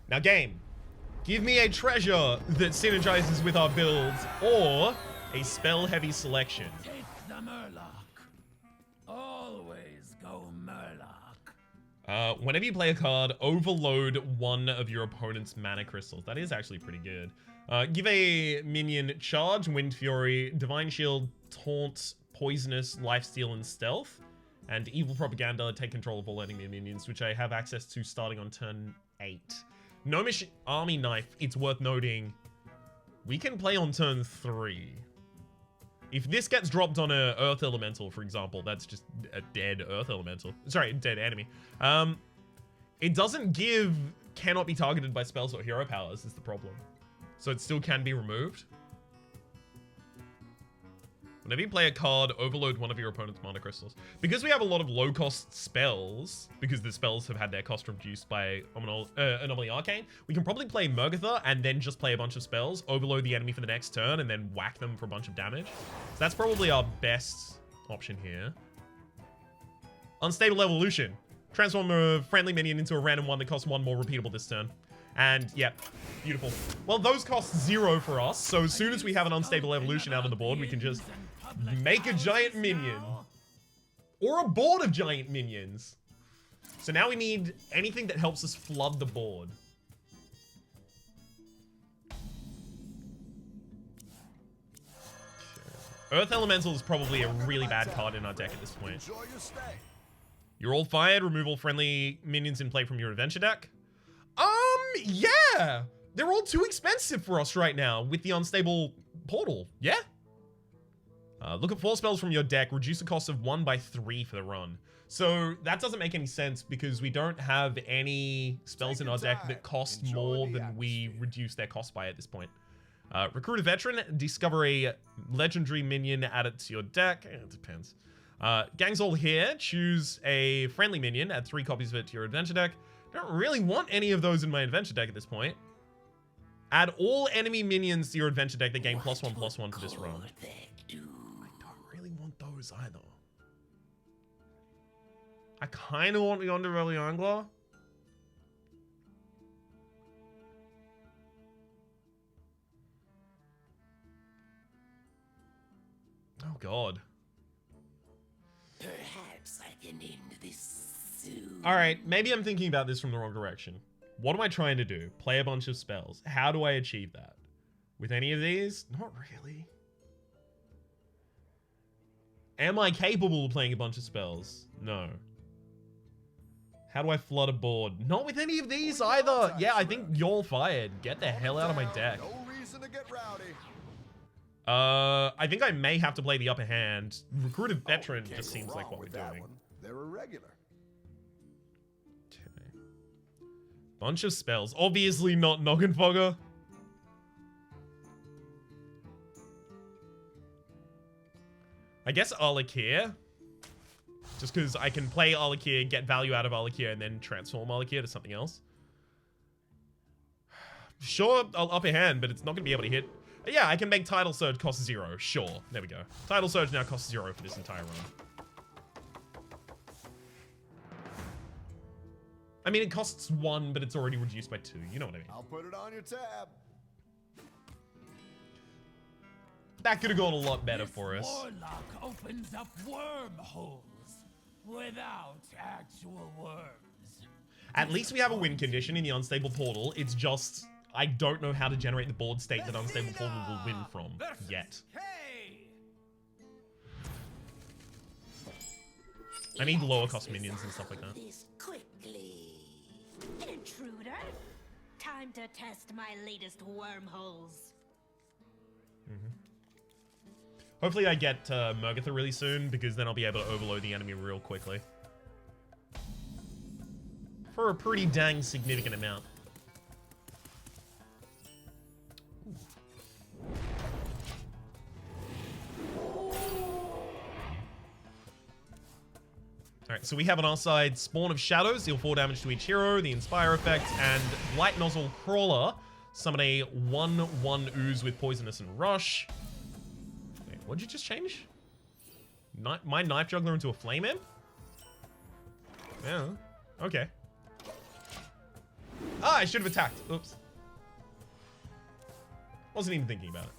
Now game, give me a treasure that synergizes with our builds, or a spell-heavy selection. take the Murloc. Always go Murloc. Whenever you play a card, overload one of your opponent's mana crystals. That is actually pretty good. Give a minion charge, Wind Fury, Divine Shield, Taunt, Poisonous, Lifesteal, and Stealth. And Evil Propaganda, take control of all enemy minions, which I have access to starting on turn 8. Gnomish Army Knife, it's worth noting, we can play on turn 3. If this gets dropped on a Earth Elemental, for example, that's just a dead Earth Elemental. Sorry, dead enemy. It doesn't give cannot be targeted by spells or hero powers is the problem. So it still can be removed. Whenever you play a card, overload one of your opponent's mana crystals. Because we have a lot of low-cost spells, because the spells have had their cost reduced by Anomaly Arcane, we can probably play Murgatha and then just play a bunch of spells, overload the enemy for the next turn, and then whack them for a bunch of damage. So that's probably our best option here. Unstable Evolution. Transform a friendly minion into a random one that costs 1 more repeatable this turn. And, yeah, beautiful. Well, those cost 0 for us, so as soon as we have an Unstable Evolution out on the board, we can just make a giant minion. Or a board of giant minions. So now we need anything that helps us flood the board. Earth Elemental is probably a really bad card in our deck at this point. Enjoy your stay. You're all fired. Remove all friendly minions in play from your adventure deck. Yeah! They're all too expensive for us right now with the Unstable Portal. Yeah? Look at 4 spells from your deck. Reduce the cost of 1 by 3 for the run. So that doesn't make any sense because we don't have any spells in our deck that cost more than we reduce their cost by at this point. Recruit a veteran. Discover a legendary minion. Add it to your deck. It depends. Gang's all here. Choose a friendly minion. Add 3 copies of it to your adventure deck. Don't really want any of those in my adventure deck at this point. Add all enemy minions to your adventure deck that gain +1/+1 for this run. Those either. I kind of want the Underbelly Angler. Oh god. Perhaps I can end this soon. Alright, maybe I'm thinking about this from the wrong direction. What am I trying to do? Play a bunch of spells. How do I achieve that? With any of these? Not really. Am I capable of playing a bunch of spells? No. How do I flood a board? Not with any of these either. Yeah, I think you're fired. Get the hell out of my deck. No reason to get rowdy. I think I may have to play the upper hand. Recruit a veteran just seems like what we're doing. They're irregular. Okay. Bunch of spells. Obviously not Noggin Fogger. I guess Alakir. Just because I can play Alakir, get value out of Alakir, and then transform Alakir to something else. Sure, I'll up a hand, but it's not going to be able to hit. Yeah, I can make Tidal Surge cost 0. Sure. There we go. Tidal Surge now costs 0 for this entire run. I mean, it costs 1, but it's already reduced by 2. You know what I mean. I'll put it on your tab. That could have gone a lot better for us. Warlock opens up wormholes without actual worms. At least we have a win condition in the Unstable Portal. It's just, I don't know how to generate the board state that Unstable Portal will win from yet. Hey! I need lower cost minions and stuff like that. This quickly. Intruder. Time to test my latest wormholes. Hopefully I get Murgatha really soon, because then I'll be able to overload the enemy real quickly. For a pretty dang significant amount. Alright, so we have on our side Spawn of Shadows, deal 4 damage to each hero, the Inspire effect, and Light Nozzle Crawler, summon a 1/1 ooze with Poisonous and Rush. Wait, what'd you just change? My Knife Juggler into a Flame Imp? Yeah, okay. Ah, I should have attacked. Oops. Wasn't even thinking about it.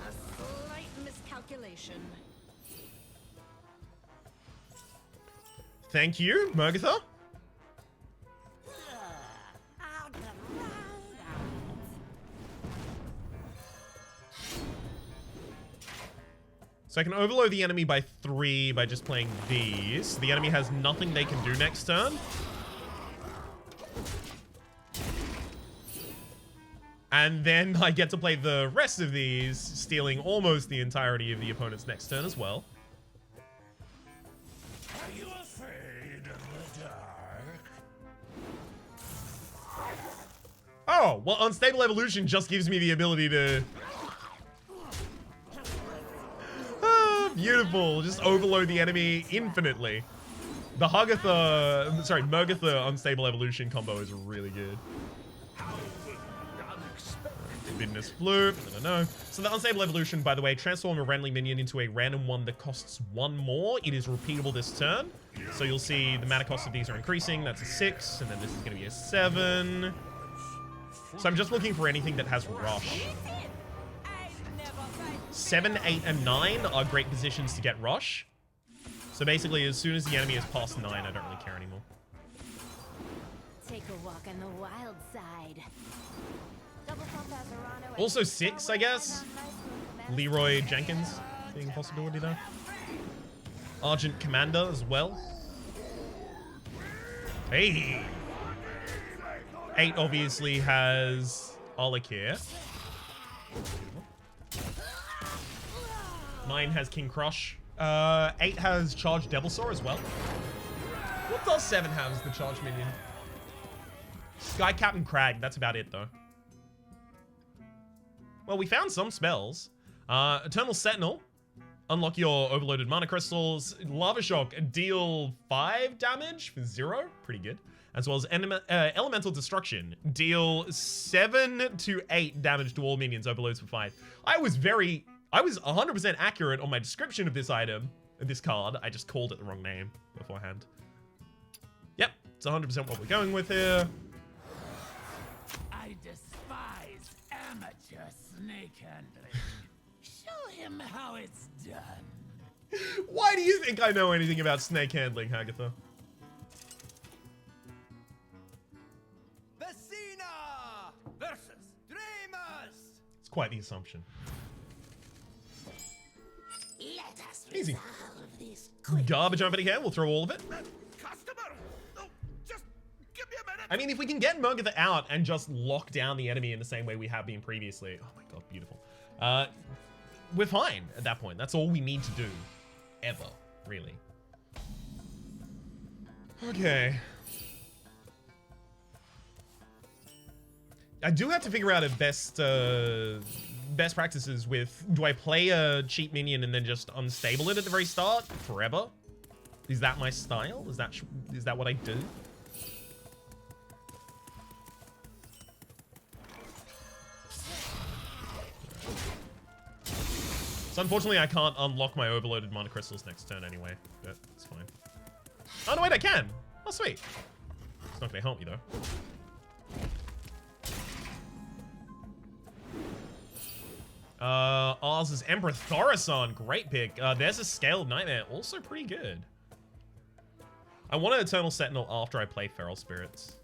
A slight miscalculation. Thank you, Murgatha. I'll come right out. So I can overload the enemy by 3 by just playing these. The enemy has nothing they can do next turn. And then I get to play the rest of these, stealing almost the entirety of the opponent's next turn as well. Are you afraid of the dark? Oh, well, Unstable Evolution just gives me the ability to... Ah, beautiful. Just overload the enemy infinitely. The Murgatha Unstable Evolution combo is really good. Forbidden Flute, I don't know. So the Unstable Evolution, by the way, transform a friendly minion into a random one that costs 1 more. It is repeatable this turn. So you'll see the mana cost of these are increasing. That's a 6, and then this is going to be a 7. So I'm just looking for anything that has Rush. 7, 8, and 9 are great positions to get Rush. So basically, as soon as the enemy is past 9, I don't really care anymore. Take a walk on the wild side. Also 6, I guess. Leroy Jenkins being a possibility there. Argent Commander as well. Hey! 8 obviously has Alakir. 9 has King Crush. 8 has Charged Devilsaur as well. What does 7 have as the charge minion? Sky Captain Crag, that's about it though. Well, we found some spells. Eternal Sentinel. Unlock your overloaded mana crystals. Lava Shock, deal 5 damage for 0. Pretty good. As well as Elemental Destruction. Deal 7 to 8 damage to all minions. Overloads for 5. I was 100% accurate on my description of this item, this card. I just called it the wrong name beforehand. Yep, it's 100% what we're going with here. I despise amateur snake handling. Show him how it's done. Why do you think I know anything about snake handling, Hagatha? Vecina versus Dreamers. It's quite the assumption. Let us Easy. resolve this quick. Garbage over here, we'll throw all of it. Customer, no, just give me a minute. I mean, if we can get Murgatha out and just lock down the enemy in the same way we have been previously. Oh my god, beautiful. We're fine at that point. That's all we need to do. Ever, really. Okay. I do have to figure out a best best practices with, do I play a cheap minion and then just unstable it at the very start forever? Is that my style? Is that what I do? So unfortunately, I can't unlock my overloaded mana crystals next turn anyway, but it's fine. Oh, no, wait, I can. Oh, sweet. It's not going to help me, though. Ours is Emperor Thaurissan. Great pick. There's a Scaled Nightmare. Also pretty good. I want an Eternal Sentinel after I play Feral Spirits.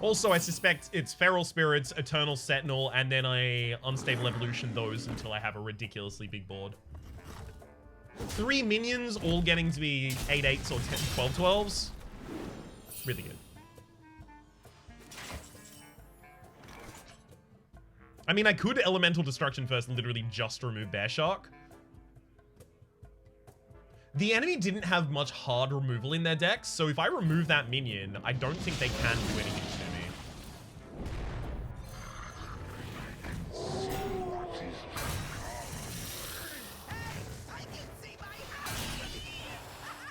Also, I suspect it's Feral Spirits, Eternal Sentinel, and then I Unstable Evolution those until I have a ridiculously big board. 3 minions all getting to be 8/8s or 12/12s. Really good. I mean, I could Elemental Destruction first and literally just remove Bear Shark. The enemy didn't have much hard removal in their decks, so if I remove that minion, I don't think they can do anything to me.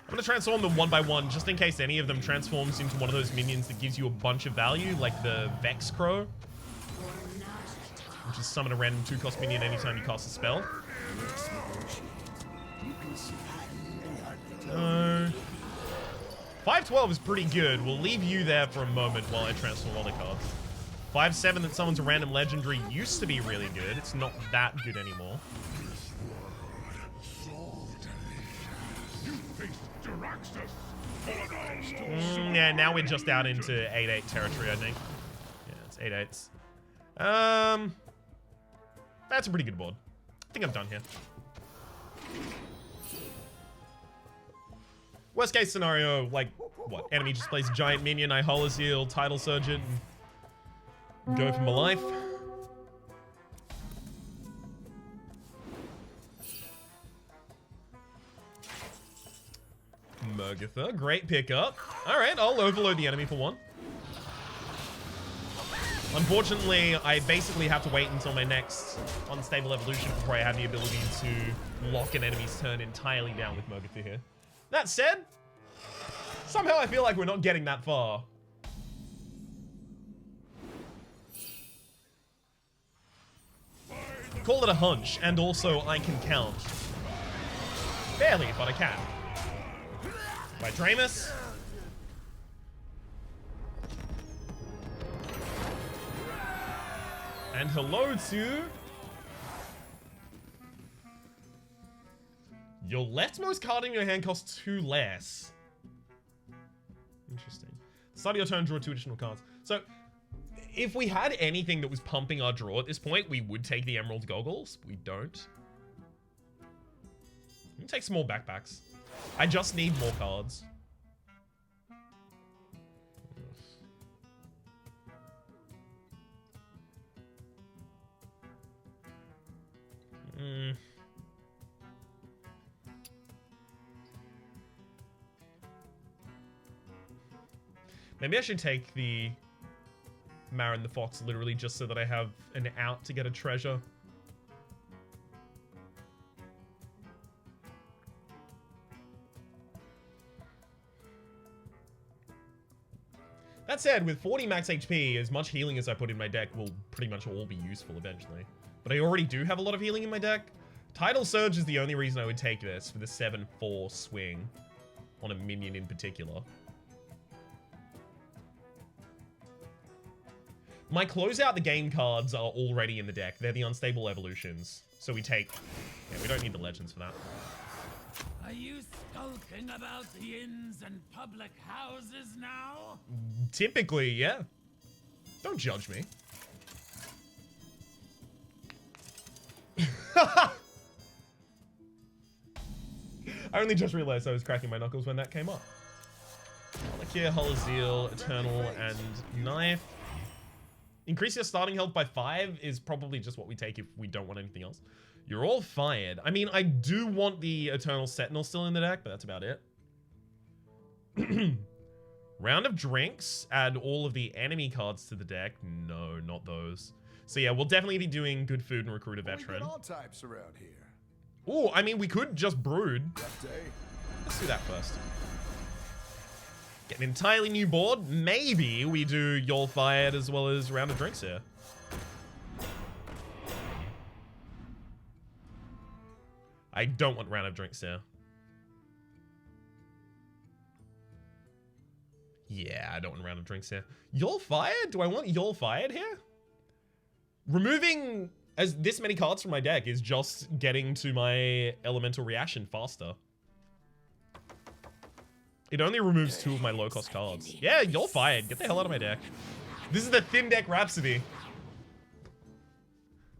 I'm going to transform them one by one, just in case any of them transforms into one of those minions that gives you a bunch of value, like the Vex Crow. Which is summon a random 2-cost minion anytime you cast a spell. 5/12 is pretty good. We'll leave you there for a moment while I transform other cards. 5/7 that summons a random legendary used to be really good. It's not that good anymore. Yeah, now we're just out into 8/8 territory, I think. Yeah, it's 8/8s. That's a pretty good board. I think I'm done here. Worst case scenario, like, what? Enemy just plays a giant minion, I Holozeel, Tidal Surge it, and go for my life. Murgitha, great pickup. Alright, I'll overload the enemy for one. Unfortunately, I basically have to wait until my next Unstable Evolution before I have the ability to lock an enemy's turn entirely down with Murgitha here. That said, somehow I feel like we're not getting that far. Call it a hunch, and also I can count. Barely, but I can. By Dramus. And hello to... Your leftmost card in your hand costs 2 less. Interesting. Start of your turn, draw 2 additional cards. So, if we had anything that was pumping our draw at this point, we would take the Emerald Goggles. We don't. We can take some more backpacks. I just need more cards. Maybe I should take the Marin the Fox literally just so that I have an out to get a treasure. That said, with 40 max HP, as much healing as I put in my deck will pretty much all be useful eventually. But I already do have a lot of healing in my deck. Tidal Surge is the only reason I would take this for the 7/4 swing on a minion in particular. My closeout the game cards are already in the deck. They're the Unstable Evolutions. So we take... Yeah, we don't need the Legends for that. Are you skulking about the inns and public houses now? Typically, yeah. Don't judge me. I only just realized I was cracking my knuckles when that came up. Malakir, Holozeel, Eternal, and Knife. Increase your starting health by 5 is probably just what we take if we don't want anything else. You're all fired. I mean, I do want the Eternal Sentinel still in the deck, but that's about it. Round of drinks. Add all of the enemy cards to the deck. No, not those. So yeah, we'll definitely be doing good food and recruit a veteran. We get all types around here. Oh, I mean, we could just brood. Rough day. Let's do that first. Get an entirely new board. Maybe we do Y'all Fired as well as Round of Drinks here. I don't want Round of Drinks here. Yeah, I don't want Round of Drinks here. Y'all Fired? Do I want Y'all Fired here? Removing as this many cards from my deck is just getting to my elemental reaction faster. It only removes 2 of my low-cost cards. Yeah, Y'all Fired. Get the hell out of my deck. This is the thin deck Rhapsody.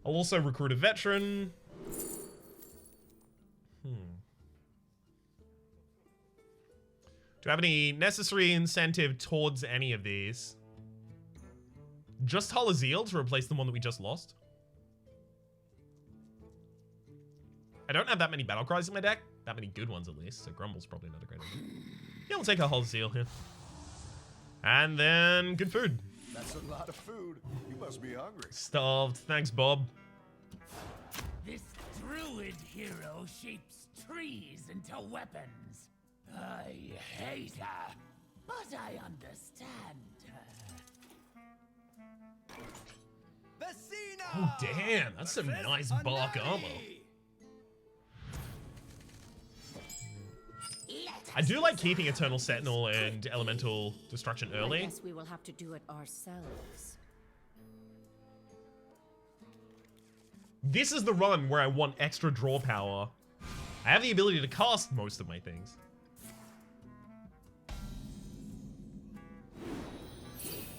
I'll also recruit a veteran. Do I have any necessary incentive towards any of these? Just Hull Azeel to replace the one that we just lost? I don't have that many battle cries in my deck. That many good ones, at least. So Grumble's probably not a great idea. Yeah, we'll take a Hull Azeel here. And then good food. That's a lot of food. You must be hungry. Starved. Thanks, Bob. This druid hero shapes trees into weapons. I hate her, but I understand her. Vecina! Oh, damn. That's some nice bark armor. I do like keeping Eternal Sentinel and Elemental Destruction I early. guess we will have to do it ourselves. This is the run where I want extra draw power. I have the ability to cast most of my things.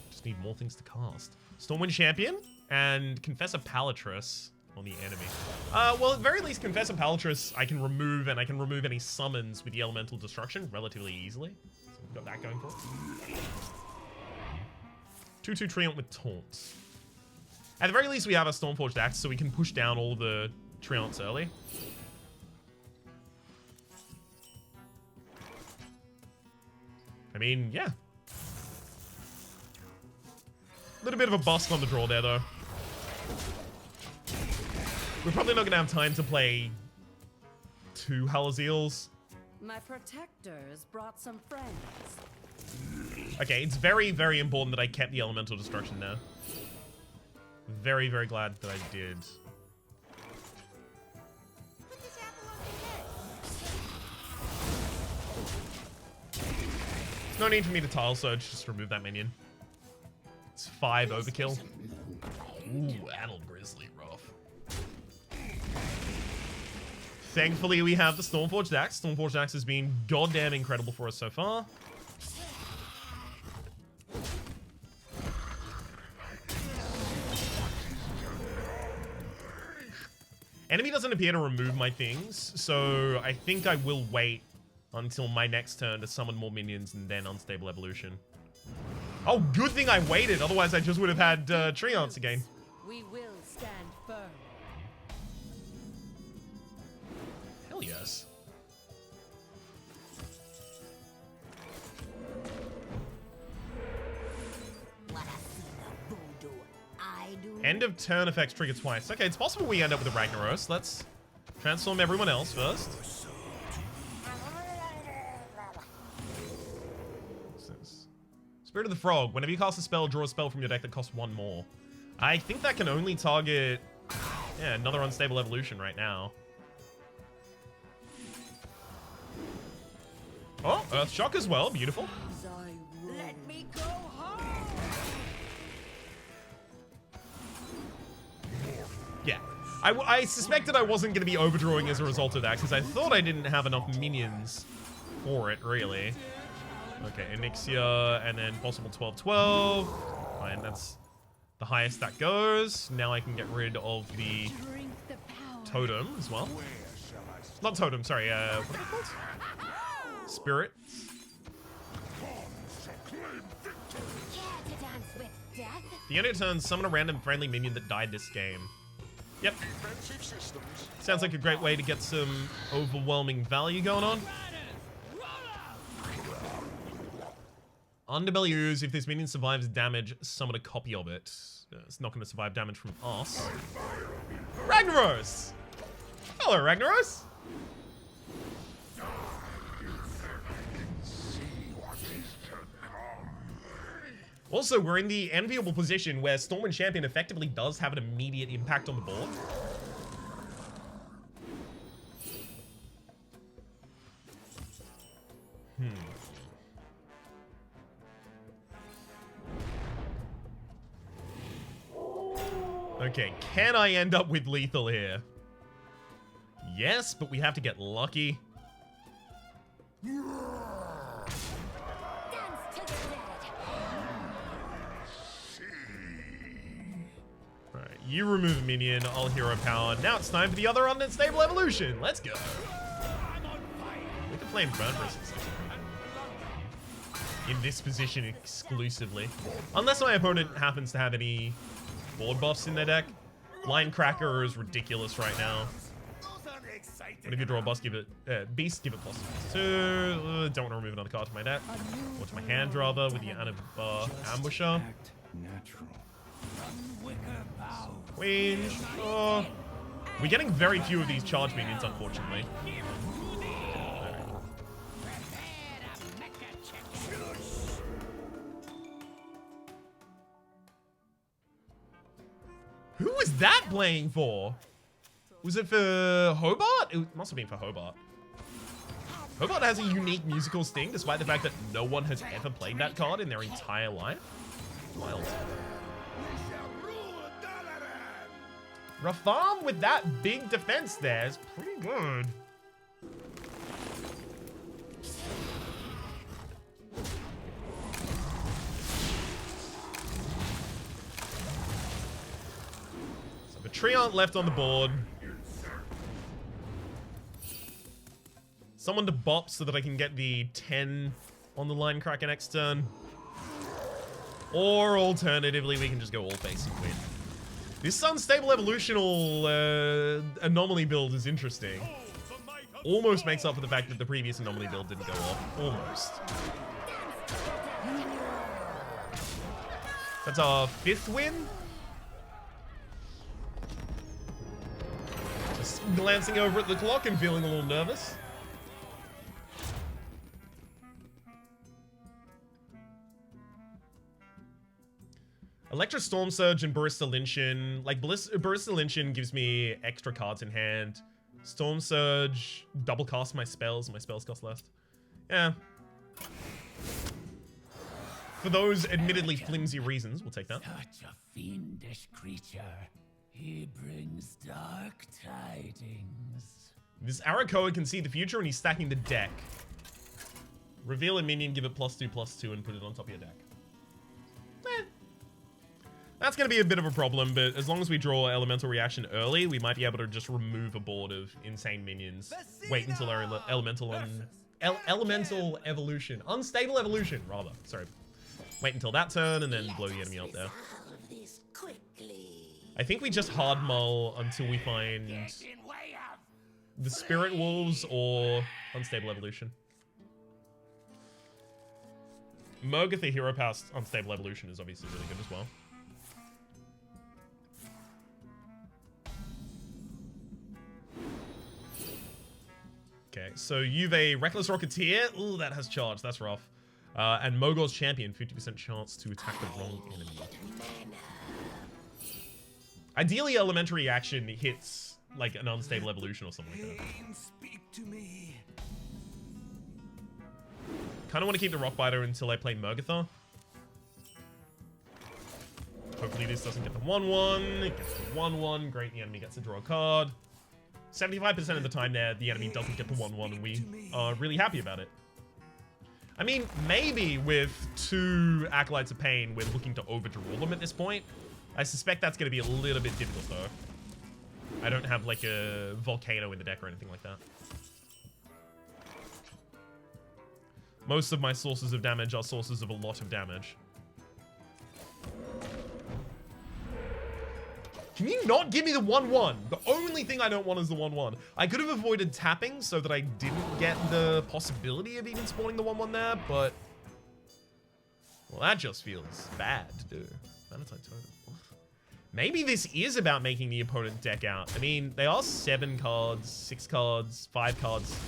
Just need more things to cast. Stormwind Champion and Confessor Palatrus on the enemy. Well, at very least, Confessor Palatrus I can remove, and I can remove any summons with the Elemental Destruction relatively easily. So we've got that going for us. 2/2 Treant with Taunts. At the very least, we have a Stormforged Axe, so we can push down all the Treants early. I mean, yeah. A little bit of a bust on the draw there, though. We're probably not going to have time to play 2 Hull Azeels. My protectors brought some friends. Okay, it's very, very important that I kept the Elemental Destruction there. Very, very glad that I did. Put this apple on your head. There's no need for me to Tile Surge, just remove that minion. It's 5 overkill. Ooh, Addle Grizzly, rough. Thankfully, we have the Stormforged Axe. Stormforged Axe has been goddamn incredible for us so far. Enemy doesn't appear to remove my things, so I think I will wait until my next turn to summon more minions and then Unstable Evolution. Oh, good thing I waited, otherwise I just would have had Treants again. We will stand firm. Hell yes. What I see the voodoo I do. End of turn effects trigger twice. Okay, it's possible we end up with a Ragnaros. Let's transform everyone else first. What's this? Spirit of the Frog. Whenever you cast a spell, draw a spell from your deck that costs 1 more. I think that can only target... Yeah, another Unstable Evolution right now. Oh, Earth Shock as well. Beautiful. Let me go home. Yeah. I suspected I wasn't going to be overdrawing as a result of that, because I thought I didn't have enough minions for it, really. Okay, Onyxia, and then possible 12/12. Fine, that's the highest that goes. Now I can get rid of the Drink the power. Totem as well. Not Totem, sorry, what are they called? Spirit. Care to dance with death? The end of turn, summon a random friendly minion that died this game. Yep. Sounds like a great way to get some overwhelming value going on. Underbelly Ooze, if this minion survives damage, summon a copy of it. It's not going to survive damage from us. Ragnaros! Hello, Ragnaros! Also, we're in the enviable position where Storm and Champion effectively does have an immediate impact on the board. Okay, can I end up with lethal here? Yes, but we have to get lucky. Alright, you remove a minion, I'll hero power. Now it's time for the other unstable evolution. Let's go. We can flame burn for a success. In this position exclusively. Unless my opponent happens to have any board buffs in their deck. Line Cracker is ridiculous right now. But if you draw a boss, give it beast, give it +2. Don't want to remove another card to my deck. Or to my hand rather with the Ambusher. Queen. Oh. We're getting very few of these charge minions, unfortunately. Who was that playing for? Was it for Hobart? It must have been for Hobart. Hobart has a unique musical sting, despite the fact that no one has ever played that card in their entire life. Wild. Rafam with that big defense there is pretty good. Treant left on the board. Someone to bop so that I can get the 10 on the line cracker next turn. Or alternatively, we can just go all face and win. This unstable evolutional anomaly build is interesting. Almost makes up for the fact that the previous anomaly build didn't go off. Almost. That's our 5th win. Glancing over at the clock and feeling a little nervous. Electra Storm Surge and Barista Lynchin. Like, Barista Lynchin gives me extra cards in hand. Storm Surge, double cast my spells cost less. Yeah. For those admittedly flimsy reasons, we'll take that. Such a fiendish creature. He brings dark tidings. This Arakoa can see the future and he's stacking the deck. Reveal a minion, give it +2/+2 and put it on top of your deck. That's going to be a bit of a problem, but as long as we draw Elemental Reaction early, we might be able to just remove a board of insane minions. Wait until our Elemental Evolution. Unstable Evolution, rather. Sorry. Wait until that turn and then blow the enemy out there. I think we just hard mull until we find the Spirit Wolves or Unstable Evolution. Mogatha Hero Pass Unstable Evolution is obviously really good as well. Okay, so you've a Reckless Rocketeer. Ooh, that has charge. That's rough. And Mogor's Champion, 50% chance to attack the wrong enemy. Ideally, Elementary Action hits like an Unstable Evolution or something like that. Speak to me. Kind of want to keep the Rockbiter until I play Mogatha. Hopefully this doesn't get the 1/1. It gets the 1/1. Great, the enemy gets to draw a card. 75% of the time there, the enemy doesn't get the 1/1, and we are really happy about it. I mean, maybe with 2 Acolytes of Pain, we're looking to overdraw them at this point. I suspect that's going to be a little bit difficult, though. I don't have, like, a Volcano in the deck or anything like that. Most of my sources of damage are sources of a lot of damage. Can you not give me the 1/1? The only thing I don't want is the 1/1. I could have avoided tapping so that I didn't get the possibility of even spawning the 1/1 there, but Well, that just feels bad to do. Valentine totem. Maybe this is about making the opponent deck out. I mean, they are 7 cards, 6 cards, 5 cards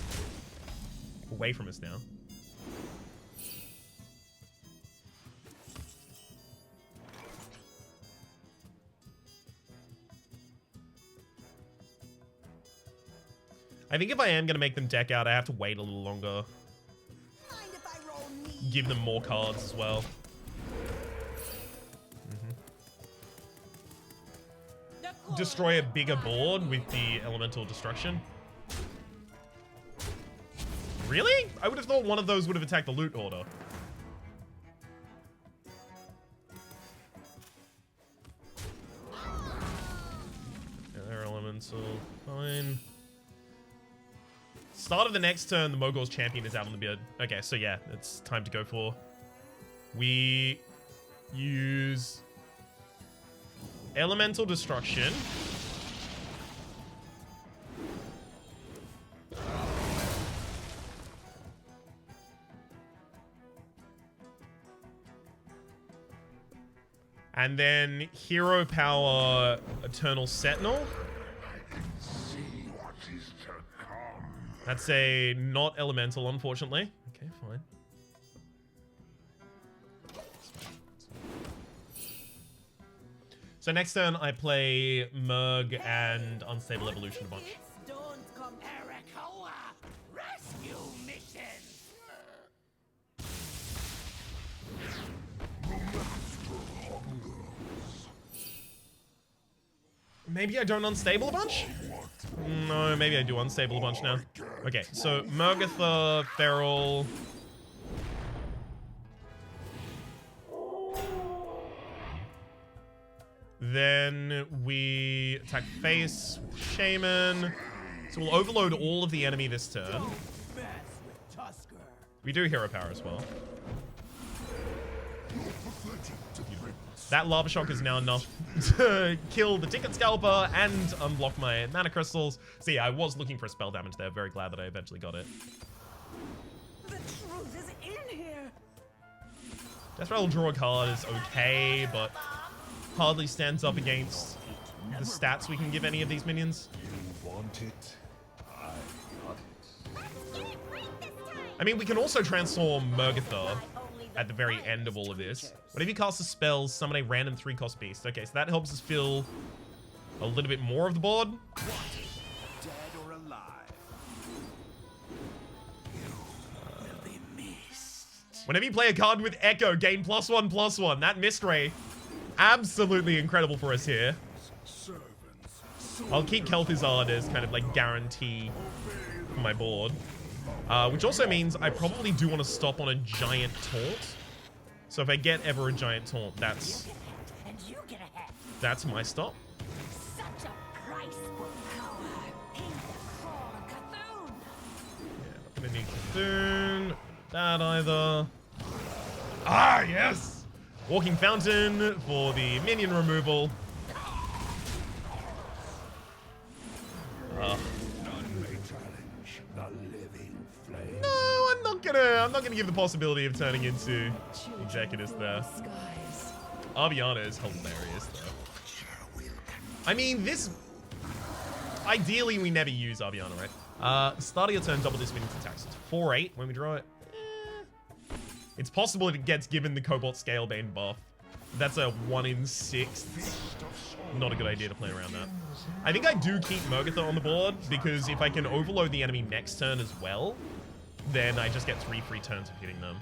away from us now. I think if I am going to make them deck out, I have to wait a little longer. Mind if I roll me? Give them more cards as well. Destroy a bigger board with the elemental destruction. Really? I would have thought one of those would have attacked the loot order. Air elemental, fine. Start of the next turn, the Mogul's champion is out on the beard. Okay, so yeah, it's time to go for. We use elemental destruction. And then hero power Eternal Sentinel. That's a not elemental, unfortunately. Okay, fine. So next turn, I play Merg and Unstable Evolution a bunch. Don't come Arakoa! Rescue mission! Maybe I don't Unstable a bunch? No, maybe I do Unstable a bunch now. Okay, so Mergatha, Feral. Then we attack face with Shaman. So we'll overload all of the enemy this turn. We do hero power as well. That Lava Shock is now enough to kill the Ticket Scalper and unblock my mana crystals. So yeah, I was looking for a spell damage there. Very glad that I eventually got it. The truth is in here. Death Rattle draw a card is okay, but hardly stands up against the stats we can give any of these minions. You want it? I got it. I mean, we can also transform Mergatha at the very end of all of this. Whenever you cast a spell, summon a random 3-cost beast. Okay, so that helps us fill a little bit more of the board. Dead or alive? You will be missed. Whenever you play a card with Echo, gain +1/+1. That Mist Ray, absolutely incredible for us here. I'll keep Kel'Thuzad as kind of like guarantee for my board. Which also means I probably do want to stop on a giant taunt. So if I get ever a giant taunt, that's my stop. Such a price for power. Pay the crawl of Cthulhu. Yeah, not gonna need Cthulhu. That either. Ah, yes! Walking Fountain for the minion removal. No, I'm not gonna give the possibility of turning into Executus there. Aviana is hilarious though. I mean, this. Ideally, we never use Aviana, right? Start of your turn, double this minion's attacks. It's 4/8 when we draw it. It's possible it gets given the Cobalt Scalebane buff. That's a 1 in 6. Not a good idea to play around that. I think I do keep Mergatha on the board because if I can overload the enemy next turn as well, then I just get 3 free turns of hitting them.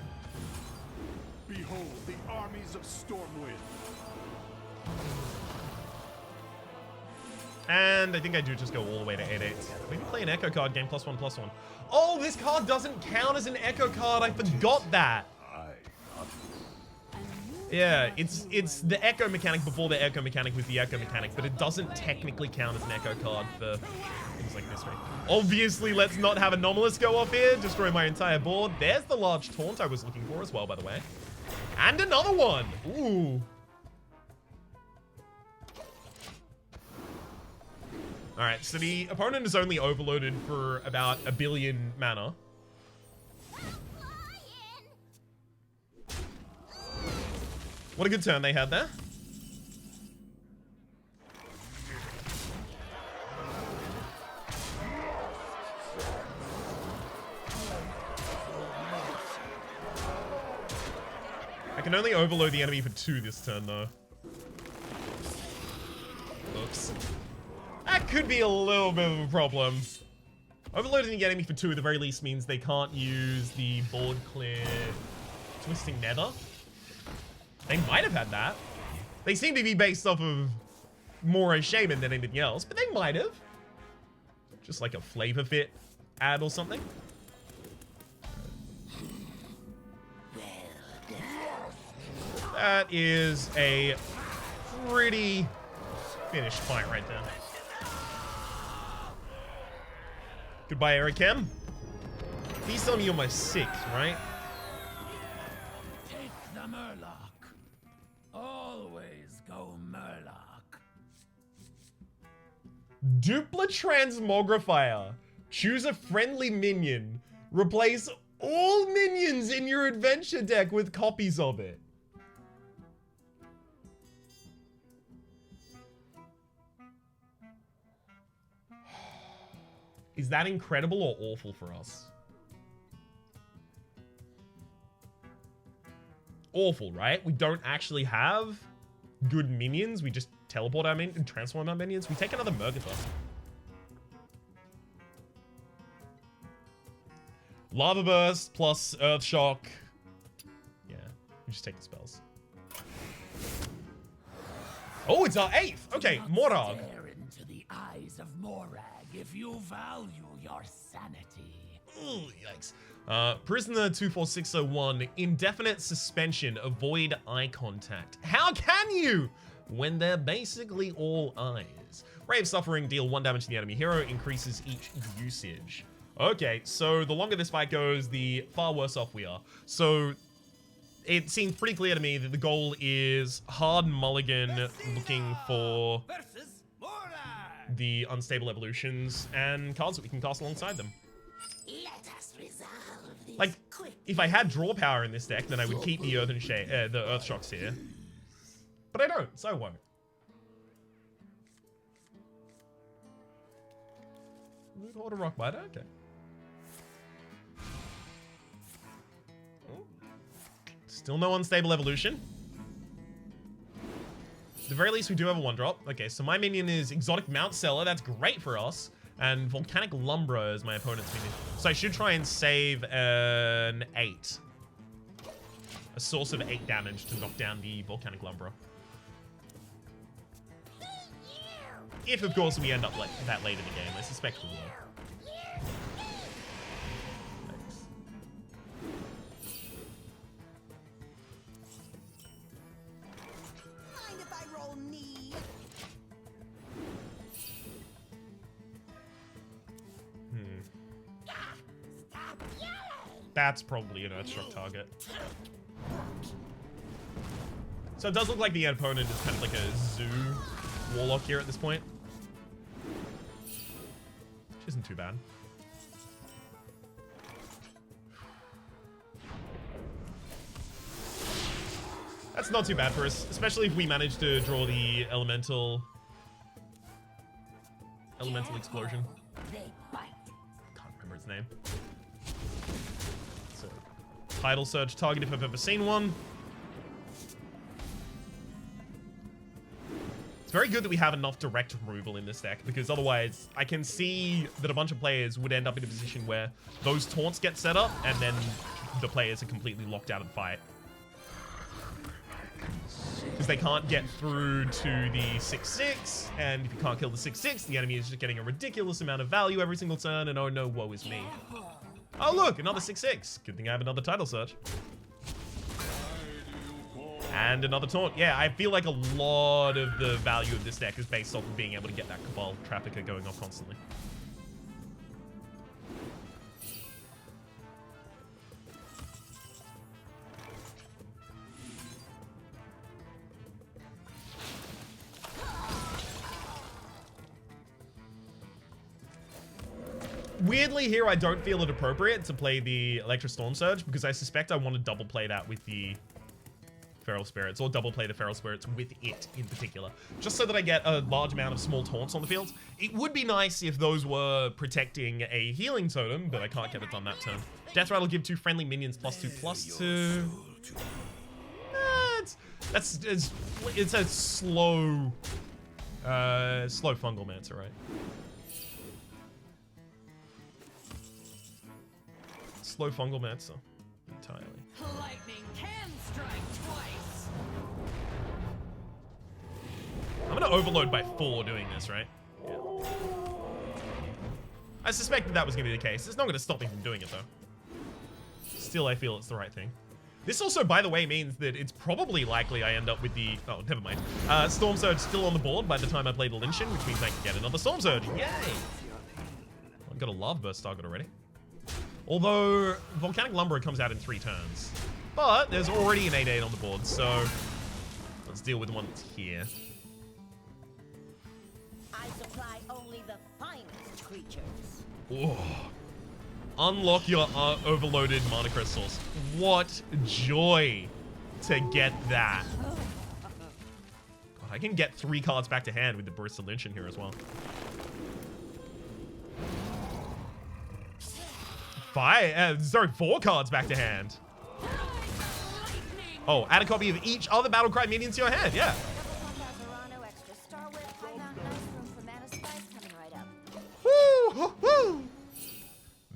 Behold the armies of Stormwind. And I think I do just go all the way to 8/8. Maybe play an Echo card, gain +1/+1. Oh, this card doesn't count as an Echo card. I forgot that. Yeah, it's the Echo mechanic before the Echo mechanic with the Echo mechanic, but it doesn't technically count as an Echo card for things like this, right? Obviously, let's not have Anomalous go off here, destroy my entire board. There's the large taunt I was looking for as well, by the way. And another one! Ooh. Alright, so the opponent is only overloaded for about 1 billion mana. What a good turn they had there. I can only overload the enemy for 2 this turn, though. Oops. That could be a little bit of a problem. Overloading the enemy for 2 at the very least means they can't use the board clear Twisting Nether. They might have had that. They seem to be based off of more a shaman than anything else, but they might have. Just like a flavor fit ad or something. That is a pretty finished fight right there. Goodbye, Eric M. Please tell me you're my 6th, right? Take the Murloc. Always go Murloc. Dupla Transmogrifier. Choose a friendly minion. Replace all minions in your adventure deck with copies of it. Is that incredible or awful for us? Awful, right? We don't actually have good minions. We just teleport our minions and transform our minions. We take another Murgatha. Lava Burst plus Earth Shock. Yeah, we just take the spells. Oh, it's our 8th. Okay, Morag. Stare into the eyes of Morag if you value your sanity. Ooh, yikes. Prisoner 24601, indefinite suspension, avoid eye contact. How can you? When they're basically all eyes. Ray of Suffering, deal 1 damage to the enemy hero, increases each usage. Okay, so the longer this fight goes, the far worse off we are. So it seems pretty clear to me that the goal is hard mulligan looking for Versus Morag. the unstable evolutions and cards that we can cast alongside them. Let us resolve this Like, quick. if I had draw power in this deck, then I would keep the Earth Shocks here. But I don't, so I won't. Loot Horde of Rockbiter, okay. Oh. Still no unstable evolution. At the very least, we do have a 1-drop. Okay, so my minion is Exotic Mount Seller. That's great for us. And Volcanic Lumbra is my opponent's minion. So I should try and save an 8. A source of 8 damage to knock down the Volcanic Lumbra. If, of course, we end up like that late in the game. I suspect we will. Thanks. Mind if I roll knee? Stop yelling! That's probably an Earthshock target. So it does look like the opponent is kind of like a zoo warlock here at this point. Which isn't too bad. That's not too bad for us, especially if we manage to draw the elemental explosion. They bite. Can't remember its name. So, title search target if I've ever seen one. It's very good that we have enough direct removal in this deck, because otherwise I can see that a bunch of players would end up in a position where those taunts get set up and then the players are completely locked out of the fight. Because they can't get through to the 6/6, and if you can't kill the 6/6, the enemy is just getting a ridiculous amount of value every single turn, and oh no, woe is me. Oh look, another 6/6. Good thing I have another title search. And another taunt. Yeah, I feel like a lot of the value of this deck is based off of being able to get that Cabal Trafficker going off constantly. Weirdly here, I don't feel it appropriate to play the Electro Storm Surge because I suspect I want to double play that with the Feral Spirits, or double play the Feral Spirits with it in particular, just so that I get a large amount of small taunts on the field. It would be nice if those were protecting a healing totem, but I can't get it done that turn. Death Rattle give 2 friendly minions +2/+2. It's a slow fungal mancer, right? Slow fungal mancer entirely. Lightning can strike twice. I'm gonna overload by 4 doing this, right? Yeah. I suspected that was gonna be the case. It's not gonna stop me from doing it though. Still, I feel it's the right thing. This also, by the way, means that it's probably likely I end up with the... Oh, never mind. Storm Surge still on the board by the time I play the Lynch-In, which means I can get another Storm Surge. Yay! I've got a Lava Burst target already. Although, Volcanic Lumberer comes out in 3 turns. But there's already an 8/8 on the board, so... Let's deal with the one that's here. I supply only the finest creatures. Oh. Unlock your overloaded mana crystals. What joy to get that. God, I can get 3 cards back to hand with the Barista Lynch in here as well. 4 cards back to hand. Oh, add a copy of each other Battlecry minion to your hand, yeah. Woo, woo.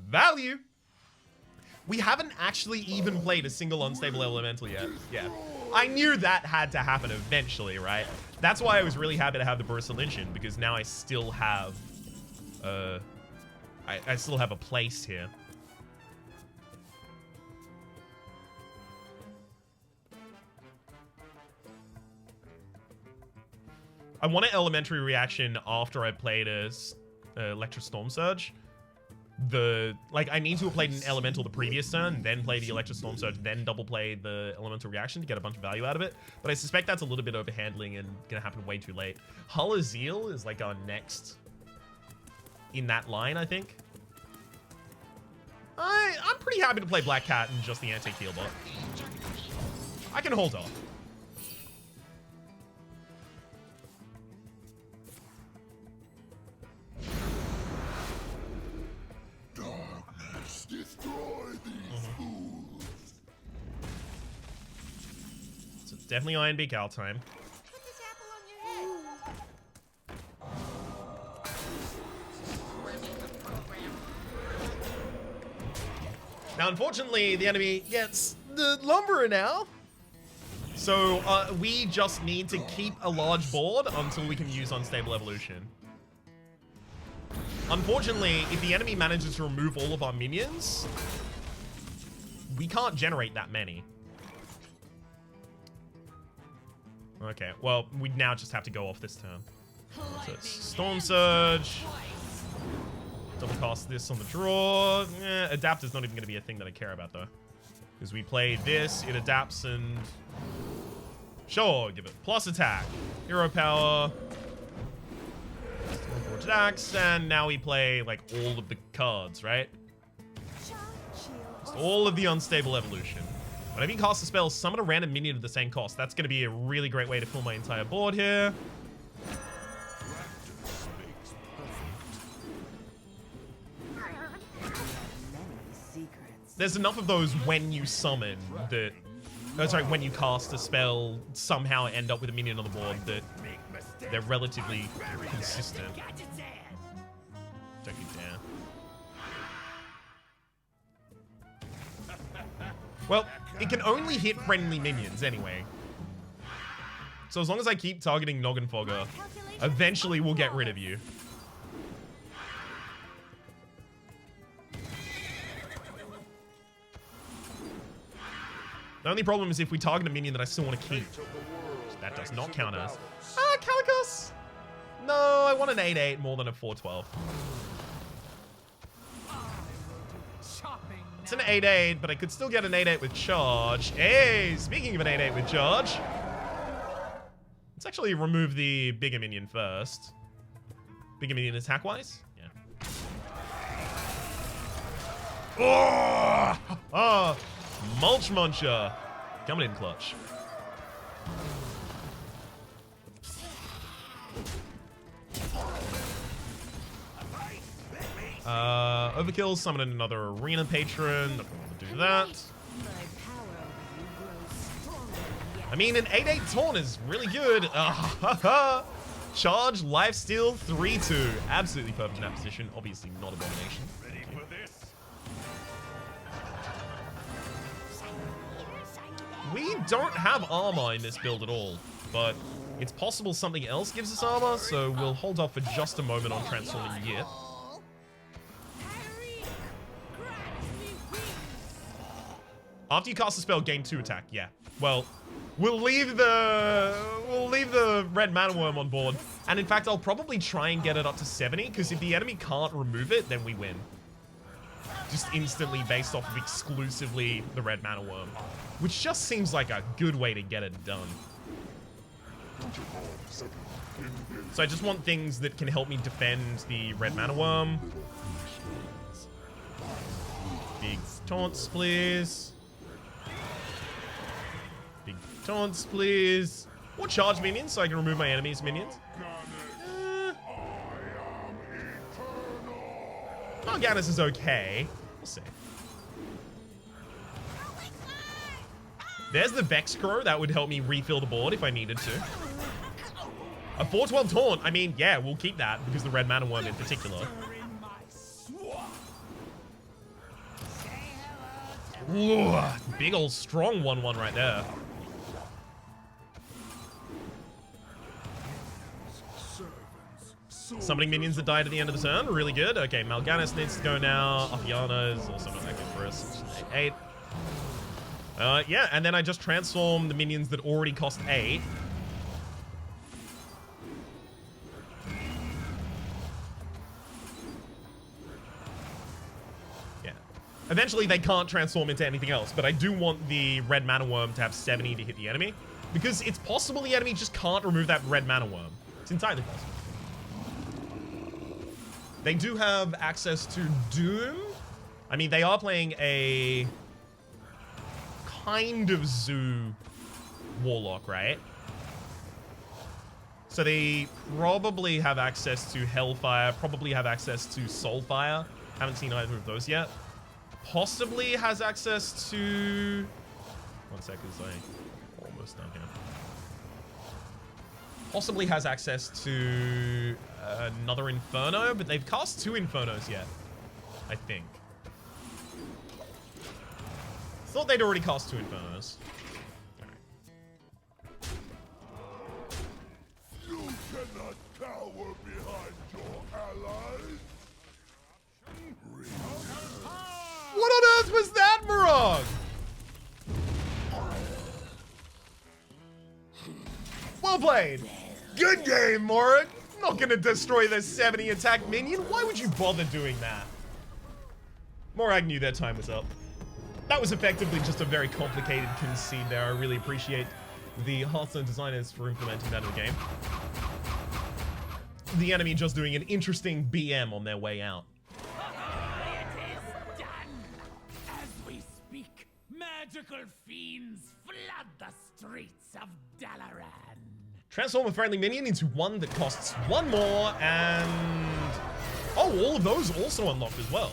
Value. We haven't actually even played a single unstable elemental yet. Yeah. I knew that had to happen eventually, right? That's why I was really happy to have the Barista Lynch in, because now I still have I still have a place here. I want an elementary reaction after I played a Electro Storm Surge. I need to have played an elemental the previous turn, then play the Electro Storm Surge, then double play the elemental reaction to get a bunch of value out of it. But I suspect that's a little bit overhandling and gonna happen way too late. Hull Azeel is like our next in that line, I think. I'm pretty happy to play Black Cat and just the anti-heal bot. I can hold off. Destroy these fools. So it's definitely Iron Beak Owl time. Put this apple on your head. Now, unfortunately, the enemy gets the Lumberer now. So we just need to keep a large board until we can use Unstable Evolution. Unfortunately, if the enemy manages to remove all of our minions, we can't generate that many. Okay, well, we now just have to go off this turn. So it's Storm Surge. Double cast this on the draw. Adapter's not even going to be a thing that I care about, though. Because we play this, it adapts, and... Sure, give it plus attack. Hero power. Attacks, and now we play like all of the cards, right? Just all of the Unstable Evolution. Whenever you cast a spell, summon a random minion of the same cost. That's going to be a really great way to fill my entire board here. There's enough of those when you summon that... Oh, sorry, when you cast a spell, somehow end up with a minion on the board that they're relatively consistent. Don't you dare. Well, it can only hit friendly minions anyway. So as long as I keep targeting Noggin Fogger, eventually we'll get rid of you. The only problem is if we target a minion that I still want to keep. That does not count as... Ah, Calicos! No, I want an 8/8 more than a 4/12. It's an 8/8, but I could still get an 8/8 with charge. Hey, speaking of an 8/8 with charge, let's actually remove the bigger minion first. Bigger minion attack-wise? Yeah. Oh! Oh! Mulch Muncher! Coming in clutch. Overkill, summon another arena patron. Not gonna want to do that. I mean, an 8/8 taunt is really good. Charge, lifesteal, 3/2. Absolutely perfect in that position. Obviously not Abomination. Ready for this? We don't have armor in this build at all, but it's possible something else gives us armor, so we'll hold off for just a moment on transforming Yip. After you cast a spell, gain 2 attack. Yeah. Well, we'll leave the red mana worm on board, and in fact, I'll probably try and get it up to 70, because if the enemy can't remove it, then we win. Just instantly based off of exclusively the red mana worm, which just seems like a good way to get it done. So I just want things that can help me defend the red mana worm. Big taunts, please. Big taunts, please. Or charge minions so I can remove my enemy's minions. Morganus is okay. We'll see. There's the Vex Crow. That would help me refill the board if I needed to. A 4/12 taunt. I mean, yeah, we'll keep that because the red mana worm in particular. Ooh, big old strong 1/1 right there. Summoning minions that died at the end of the turn. Really good. Okay, Mal'Ganis needs to go now. Afiana is also not that good for us. 8. Yeah, and then I just transform the minions that already cost 8. Yeah. Eventually, they can't transform into anything else, but I do want the red mana worm to have 70 to hit the enemy, because it's possible the enemy just can't remove that red mana worm. It's entirely possible. They do have access to Doom. I mean, they are playing a kind of Zoo Warlock, right? So they probably have access to Hellfire, probably have access to Soulfire. Haven't seen either of those yet. Possibly has access to... One second, sorry. Almost done here. Possibly has access to another Inferno, but they've cast 2 Infernos yet, I think. Thought they'd already cast 2 Infernos. You cannot cower behind your allies. What on earth was that, Murad? Well played. Good game, Morag. Not gonna destroy the 70 attack minion. Why would you bother doing that? Morag knew their time was up. That was effectively just a very complicated concede there. I really appreciate the Hearthstone designers for implementing that in the game. The enemy just doing an interesting BM on their way out. It is done! As we speak, magical fiends flood the streets of Dalaran. Transform a friendly minion into one that costs 1 more, and... Oh, all of those also unlocked as well.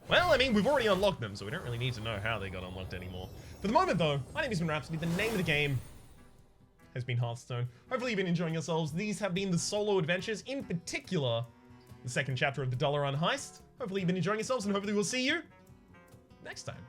Well, I mean, we've already unlocked them, so we don't really need to know how they got unlocked anymore. For the moment, though, my name has been Rhapsody. The name of the game has been Hearthstone. Hopefully you've been enjoying yourselves. These have been the solo adventures, in particular, the second chapter of the Dalaran Heist. Hopefully you've been enjoying yourselves, and hopefully we'll see you next time.